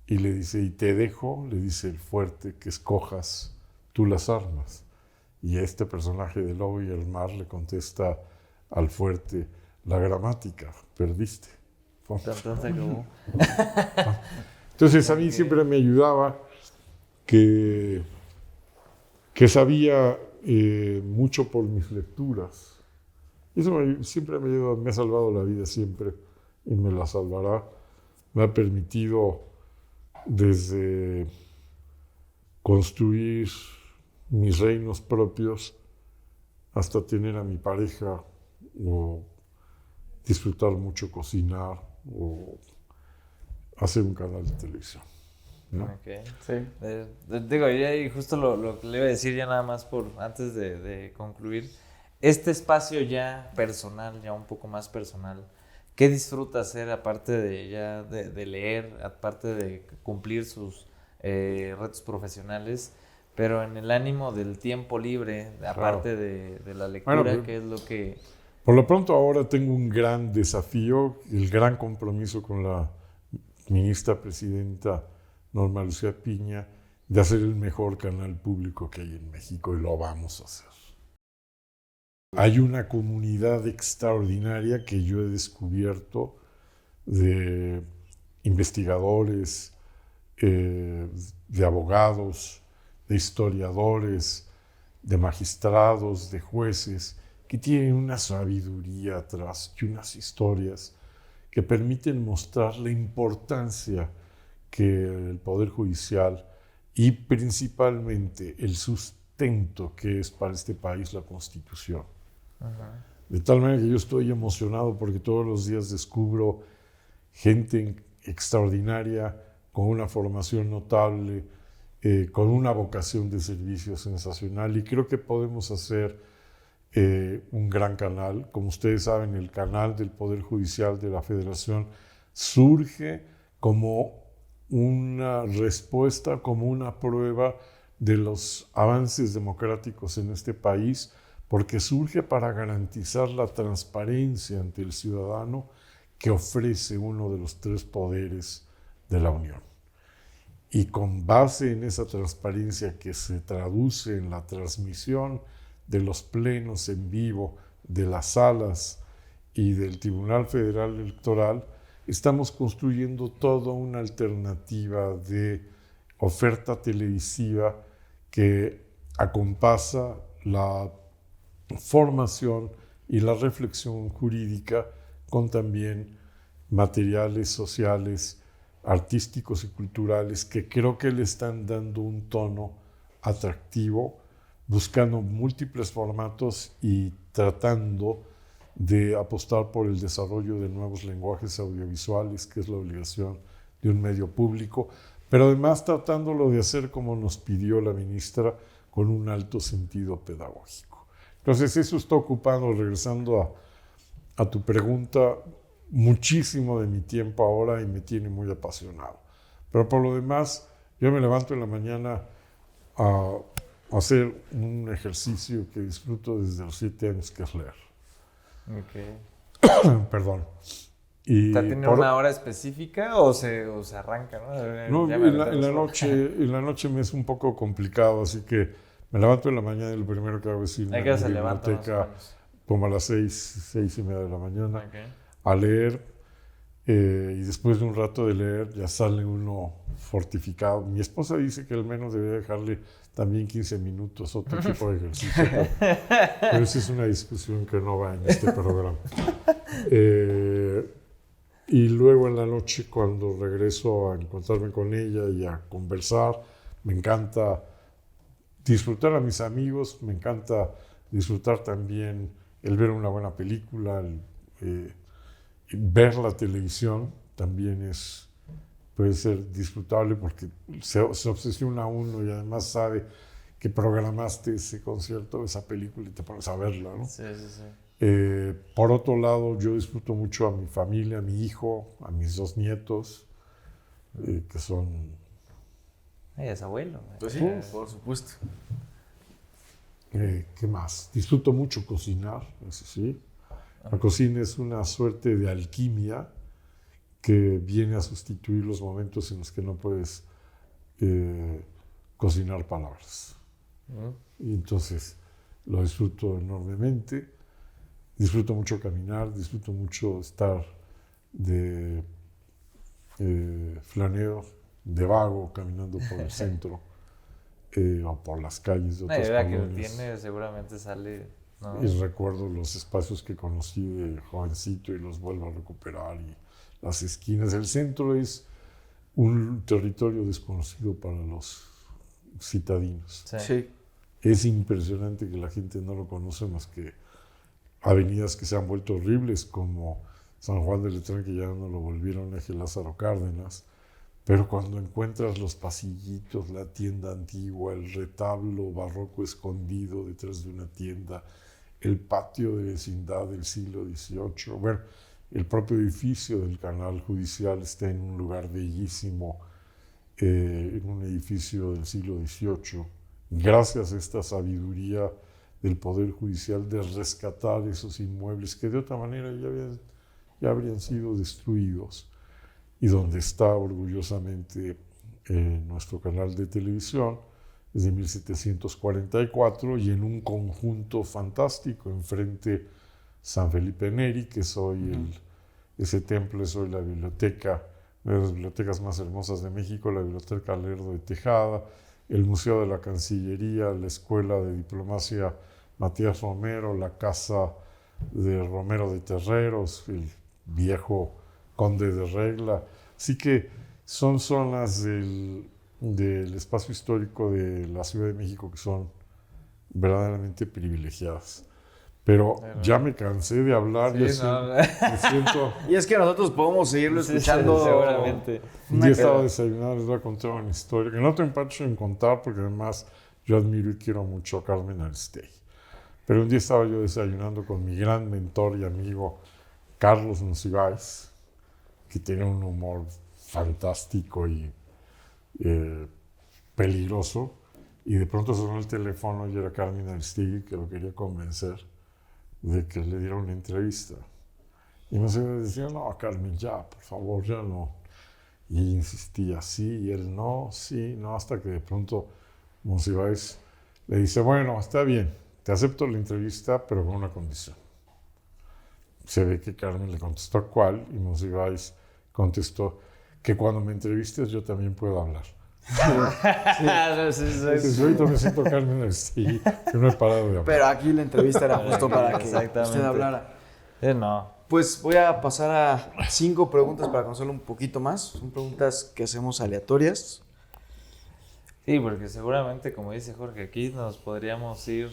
y le dice, y te dejo, le dice el fuerte, que escojas tú las armas. Y este personaje de Lobo y el Mar le contesta al fuerte, la gramática, perdiste. Entonces a mí siempre me ayudaba que sabía mucho por mis lecturas. Eso siempre me ha salvado la vida siempre y me la salvará. Me ha permitido desde construir mis reinos propios hasta tener a mi pareja o disfrutar mucho cocinar o hacer un canal de televisión, ¿no? Okay. Sí. Digo, y justo lo que le iba a decir ya nada más antes de concluir, este espacio ya personal, ya un poco más personal, ¿qué disfruta hacer aparte de leer, aparte de cumplir sus retos profesionales, pero en el ánimo del tiempo libre, aparte de la lectura, bueno, qué es lo que... Por lo pronto ahora tengo un gran desafío, el gran compromiso con la ministra presidenta Norma Lucía Piña de hacer el mejor canal público que hay en México, y lo vamos a hacer. Hay una comunidad extraordinaria que yo he descubierto de investigadores, de abogados, de historiadores, de magistrados, de jueces, que tienen una sabiduría atrás y unas historias que permiten mostrar la importancia que el Poder Judicial y principalmente el sustento que es para este país la Constitución. De tal manera que yo estoy emocionado porque todos los días descubro gente extraordinaria, con una formación notable, con una vocación de servicio sensacional, y creo que podemos hacer un gran canal. Como ustedes saben, el canal del Poder Judicial de la Federación surge como una respuesta, como una prueba de los avances democráticos en este país, porque surge para garantizar la transparencia ante el ciudadano que ofrece uno de los 3 poderes de la Unión. Y con base en esa transparencia que se traduce en la transmisión de los plenos en vivo de las salas y del Tribunal Federal Electoral, estamos construyendo toda una alternativa de oferta televisiva que acompasa la formación y la reflexión jurídica con también materiales sociales, artísticos y culturales que creo que le están dando un tono atractivo, buscando múltiples formatos y tratando de apostar por el desarrollo de nuevos lenguajes audiovisuales, que es la obligación de un medio público, pero además tratándolo de hacer como nos pidió la ministra, con un alto sentido pedagógico. Entonces eso está ocupando, regresando a tu pregunta, muchísimo de mi tiempo ahora y me tiene muy apasionado. Pero por lo demás, yo me levanto en la mañana a hacer un ejercicio que disfruto desde los 7 años, que es leer. Okay. Perdón. Y ¿Tiene una hora específica o se arranca? No, en la noche me es un poco complicado, así que me levanto en la mañana y lo primero que hago es irme a la biblioteca como a las 6:30 de la mañana, a leer, y después de un rato de leer ya sale uno fortificado. Mi esposa dice que al menos debería dejarle también 15 minutos otro tipo de ejercicio, pero esa es una discusión que no va en este programa. Y luego en la noche, cuando regreso a encontrarme con ella y a conversar, me encanta disfrutar a mis amigos, me encanta disfrutar también el ver una buena película, ver la televisión también puede ser disfrutable porque se obsesiona uno y además sabe que programaste ese concierto, esa película y te pones a verla, ¿no? Sí. Por otro lado, yo disfruto mucho a mi familia, a mi hijo, a mis 2 nietos, que son... Es abuelo. Pues sí, por supuesto. ¿Qué más? Disfruto mucho cocinar, eso sí. La cocina es una suerte de alquimia que viene a sustituir los momentos en los que no puedes cocinar palabras. Y entonces lo disfruto enormemente. Disfruto mucho caminar, disfruto mucho estar de flaneo, de vago, caminando por el centro o por las calles de otras colonias. Que lo tiene, seguramente sale, ¿no? Y recuerdo los espacios que conocí de jovencito y los vuelvo a recuperar. Y las esquinas. El centro es un territorio desconocido para los citadinos. Sí. Es impresionante que la gente no lo conoce más que avenidas que se han vuelto horribles, como San Juan de Letrán, que ya no lo volvieron eje Lázaro Cárdenas. Pero cuando encuentras los pasillitos, la tienda antigua, el retablo barroco escondido detrás de una tienda, el patio de vecindad del siglo XVIII, bueno, el propio edificio del canal judicial está en un lugar bellísimo, en un edificio del siglo XVIII, gracias a esta sabiduría del Poder Judicial de rescatar esos inmuebles que de otra manera ya habrían sido destruidos, y donde está orgullosamente nuestro canal de televisión desde 1744, y en un conjunto fantástico, enfrente San Felipe Neri, que ese templo es hoy la biblioteca, una de las bibliotecas más hermosas de México, la Biblioteca Lerdo de Tejada, el Museo de la Cancillería, la Escuela de Diplomacia Matías Romero, la Casa de Romero de Terreros, el viejo Conde de Regla. Así que son zonas del espacio histórico de la Ciudad de México que son verdaderamente privilegiadas. Pero ya me cansé de hablar. Sí, me siento... Y es que nosotros podemos seguirlo escuchando. Sí, seguramente. Un día estaba desayunando, les voy a contar una historia que no te empacho en contar porque además yo admiro y quiero mucho a Carmen Aristegui. Pero un día estaba yo desayunando con mi gran mentor y amigo Carlos Monsiváis, que tiene un humor fantástico y peligroso, y de pronto sonó el teléfono y era Carmen Aristegui que lo quería convencer de que le diera una entrevista. Y Monsiváis decía, no, Carmen, ya, por favor, ya no. Y ella insistía, sí, y él no, sí, no, hasta que de pronto Monsiváis le dice, bueno, está bien, te acepto la entrevista, pero con una condición. Se ve que Carmen le contestó cuál, y Monsiváis contestó que cuando me entrevistes yo también puedo hablar. Entonces, yo ahorita me siento Carmen Aristegui, que no he parado de hablar. Pero aquí la entrevista era justo para que usted hablara. No. Pues voy a pasar a 5 preguntas para conocerlo un poquito más. Son preguntas que hacemos aleatorias. Sí, porque seguramente, como dice Jorge, aquí nos podríamos ir...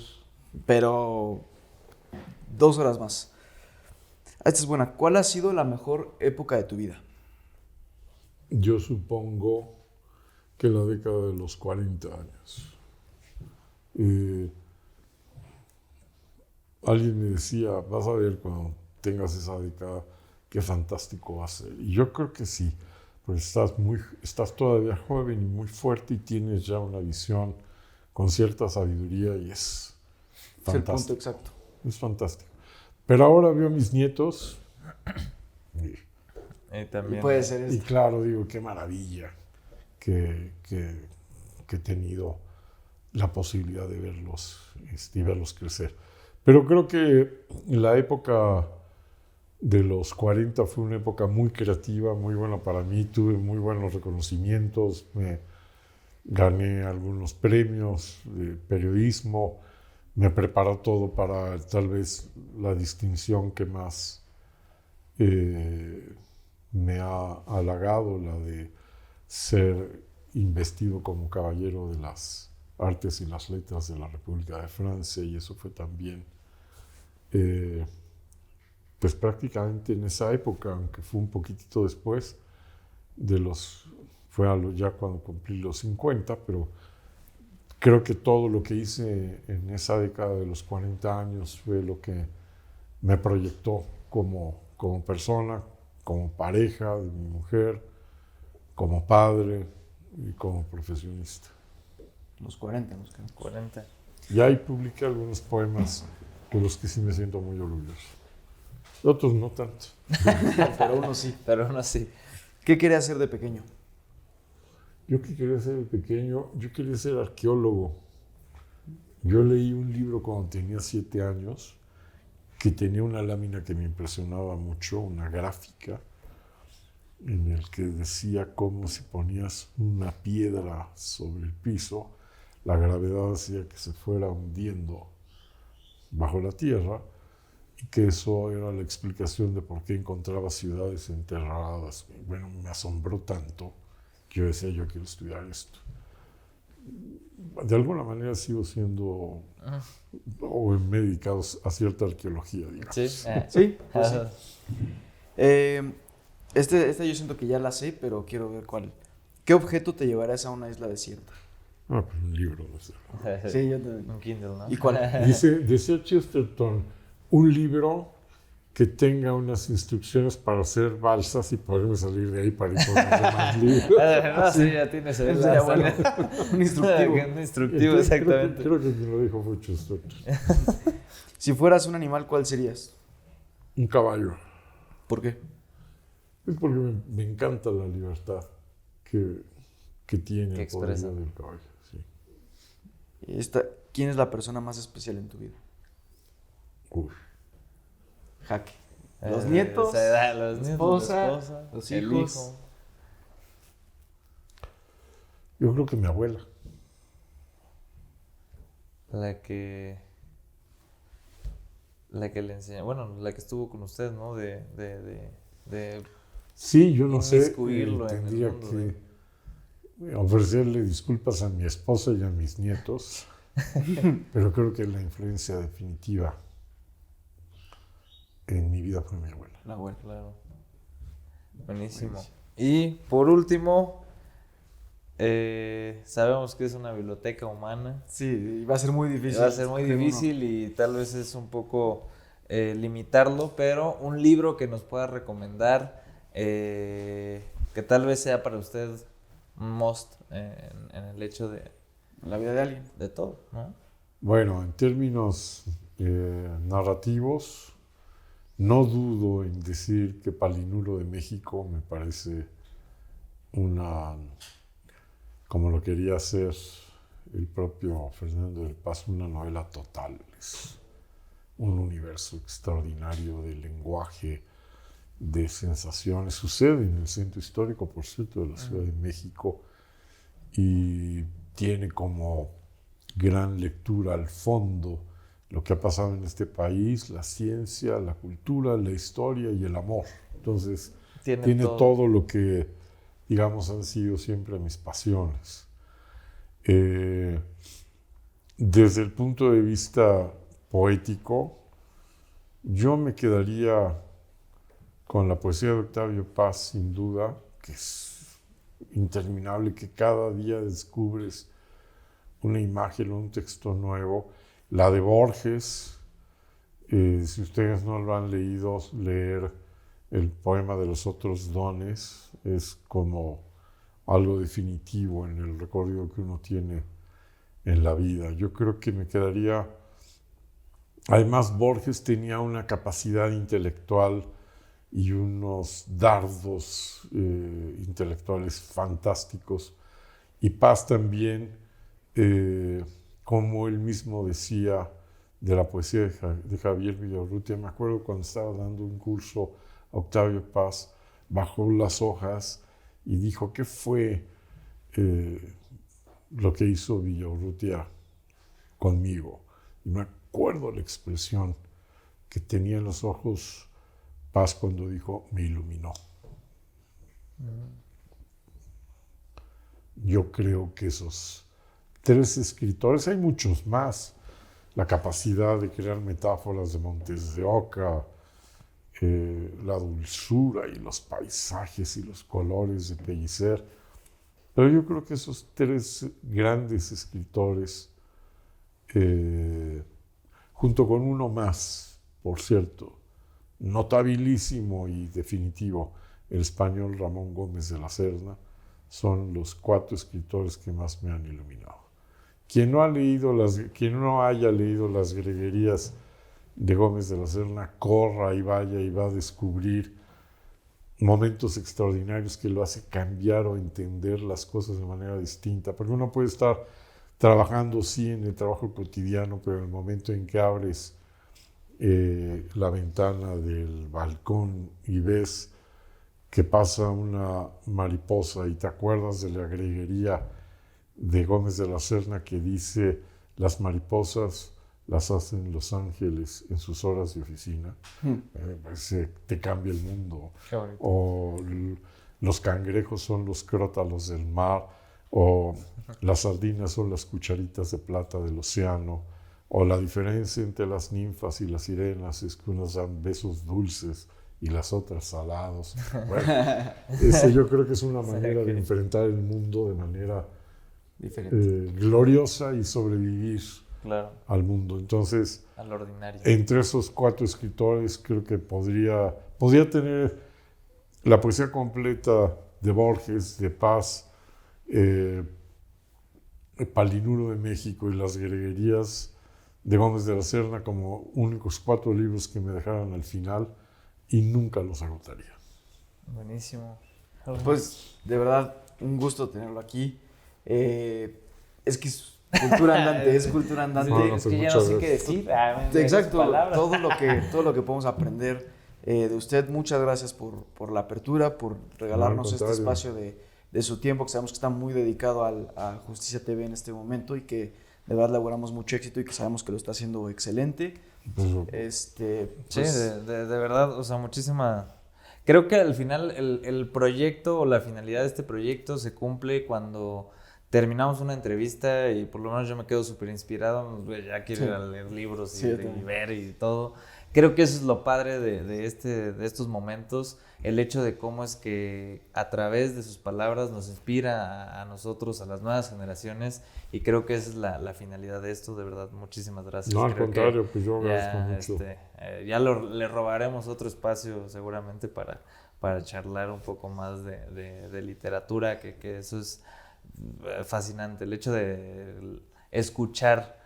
Pero 2 horas más. Esta es buena. ¿Cuál ha sido la mejor época de tu vida? Yo supongo que la década de los 40 años. Alguien me decía, vas a ver cuando tengas esa década, qué fantástico va a ser. Y yo creo que sí, porque estás todavía joven y muy fuerte y tienes ya una visión con cierta sabiduría y es fantástico. Es el punto exacto. Es fantástico. Pero ahora veo a mis nietos Y también... Y puede ser y claro, digo, qué maravilla que he tenido la posibilidad de verlos y verlos crecer. Pero creo que la época de los 40 fue una época muy creativa, muy buena para mí. Tuve muy buenos reconocimientos, me gané algunos premios de periodismo, me preparó todo para tal vez la distinción que más me ha halagado, la de ser investido como caballero de las artes y las letras de la República de Francia, y eso fue también pues prácticamente en esa época, aunque fue un poquitito después ya cuando cumplí los 50, pero creo que todo lo que hice en esa década de los 40 años fue lo que me proyectó como persona, como pareja de mi mujer, como padre y como profesionista. Los 40. 40. Y ahí publiqué algunos poemas de los que sí me siento muy orgulloso. Otros no tanto. Pero uno sí. ¿Qué quería hacer de pequeño? Yo que quería ser de pequeño, yo quería ser arqueólogo. Yo leí un libro cuando tenía 7 años que tenía una lámina que me impresionaba mucho, una gráfica, en el que decía cómo si ponías una piedra sobre el piso, la gravedad hacía que se fuera hundiendo bajo la tierra, y que eso era la explicación de por qué encontraba ciudades enterradas. Bueno, me asombró tanto que yo decía, yo quiero estudiar esto. De alguna manera sigo siendo o me he dedicado a cierta arqueología, digamos. Sí, sí. Pues sí. Esta yo siento que ya la sé, pero quiero ver cuál. ¿Qué objeto te llevarás a una isla desierta? Pues un libro. Sí, yo también. Un Kindle, ¿no? ¿Y cuál? Dice Chesterton, un libro que tenga unas instrucciones para hacer balsas y poderme salir de ahí para ir por los demás libros. No, sí, ya tienes el bueno. Un instructivo. Un instructivo, exactamente. Creo que quien lo dijo fue Chesterton. Si fueras un animal, ¿cuál serías? Un caballo. ¿Por qué? Es porque me encanta la libertad que tiene Que el poder expresa. del caballo. Sí. ¿Quién es la persona más especial en tu vida? Uy. Jaque. Los nietos, la esposa, los el hijos. hijo. Yo creo que mi abuela. La que le enseñó, bueno, la que estuvo con usted, ¿no? De Sí, yo no sé. inmiscuirlo en el Tendría mundo que ofrecerle disculpas a mi esposa y a mis nietos, pero creo que la influencia definitiva en mi vida fue mi abuela. La abuela. Claro. Buenísimo. Y por último, sabemos que es una biblioteca humana. Sí, va a ser muy difícil. Va a ser muy difícil y tal vez es un poco limitarlo, pero un libro que nos pueda recomendar, que tal vez sea para usted un must en el hecho de en la vida de alguien. De todo, ¿no? Bueno, en términos narrativos, no dudo en decir que Palinuro de México me parece como lo quería hacer el propio Fernando del Paz, una novela total. Es un universo extraordinario de lenguaje, de sensaciones. Sucede en el centro histórico, por cierto, de la Ciudad de México, y tiene como gran lectura al fondo lo que ha pasado en este país, la ciencia, la cultura, la historia y el amor. Entonces, tiene todo lo que, digamos, han sido siempre mis pasiones. Desde el punto de vista poético, yo me quedaría con la poesía de Octavio Paz, sin duda, que es interminable, que cada día descubres una imagen, un texto nuevo. La de Borges, si ustedes no lo han leído, leer el poema de los otros dones es como algo definitivo en el recorrido que uno tiene en la vida. Yo creo que me quedaría... Además, Borges tenía una capacidad intelectual y unos dardos intelectuales fantásticos. Y Paz también, como él mismo decía de la poesía de Javier Villaurrutia. Me acuerdo cuando estaba dando un curso a Octavio Paz, bajó las hojas y dijo, ¿qué fue lo que hizo Villaurrutia conmigo? Y me acuerdo la expresión que tenía en los ojos Paz cuando dijo, me iluminó. Yo creo que esos 3 escritores, hay muchos más, la capacidad de crear metáforas de Montes de Oca, la dulzura y los paisajes y los colores de Pellicer, pero yo creo que esos 3 grandes escritores, junto con uno más, por cierto, notabilísimo y definitivo, el español Ramón Gómez de la Serna, son los 4 escritores que más me han iluminado. Quien no haya leído las greguerías de Gómez de la Serna, corra y vaya y va a descubrir momentos extraordinarios que lo hace cambiar o entender las cosas de manera distinta, porque uno puede estar trabajando, sí, en el trabajo cotidiano, pero en el momento en que abres la ventana del balcón y ves que pasa una mariposa y te acuerdas de la greguería de Gómez de la Serna que dice, las mariposas las hacen los ángeles en sus horas de oficina, te cambia el mundo. O los cangrejos son los crótalos del mar, o las sardinas son las cucharitas de plata del océano, o la diferencia entre las ninfas y las sirenas es que unas dan besos dulces y las otras salados. Bueno, yo creo que es una manera de enfrentar el mundo de manera gloriosa y sobrevivir al mundo. Entonces, al ordinario. Entre esos 4 escritores creo que podría tener la poesía completa de Borges, de Paz, Palinuro de México y las greguerías de Gómez de la Serna como únicos 4 libros que me dejaran al final y nunca los agotaría. Buenísimo. Pues de verdad, un gusto tenerlo aquí. Es que es cultura andante, es cultura andante. Sí, es que ya no sé qué decir. Exacto, todo lo que podemos aprender de usted. Muchas gracias por la apertura, por regalarnos este espacio de su tiempo, que sabemos que está muy dedicado a Justicia TV en este momento y que de verdad le auguramos mucho éxito y que sabemos que lo está haciendo excelente. Sí, de verdad, o sea, muchísima... Creo que al final el proyecto o la finalidad de este proyecto se cumple cuando terminamos una entrevista y por lo menos yo me quedo súper inspirado, ya quiero ir a leer libros y ver y todo. Creo que eso es lo padre de estos momentos, el hecho de cómo es que a través de sus palabras nos inspira a nosotros, a las nuevas generaciones, y creo que esa es la finalidad de esto. De verdad, muchísimas gracias. No, al contrario, pues yo agradezco mucho. Ya le robaremos otro espacio seguramente para charlar un poco más de literatura, que eso es fascinante. El hecho de escuchar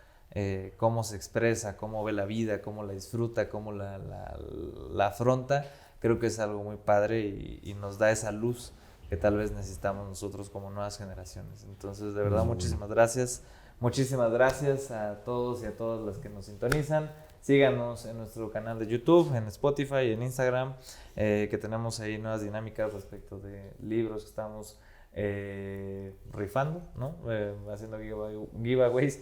cómo se expresa, cómo ve la vida, cómo la disfruta, cómo la afronta, creo que es algo muy padre y nos da esa luz que tal vez necesitamos nosotros como nuevas generaciones. Entonces, de verdad, muchísimas gracias. Muchísimas gracias a todos y a todas las que nos sintonizan. Síganos en nuestro canal de YouTube, en Spotify, en Instagram, que tenemos ahí nuevas dinámicas respecto de libros que estamos rifando, ¿no? Haciendo giveaways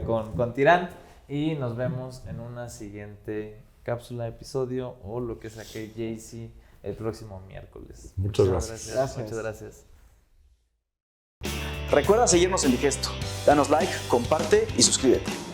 con Tirant. Y nos vemos en una siguiente cápsula, episodio o lo que saque Jaycee el próximo miércoles. Muchas gracias. Muchas gracias. Recuerda seguirnos en Digesto. Danos like, comparte y suscríbete.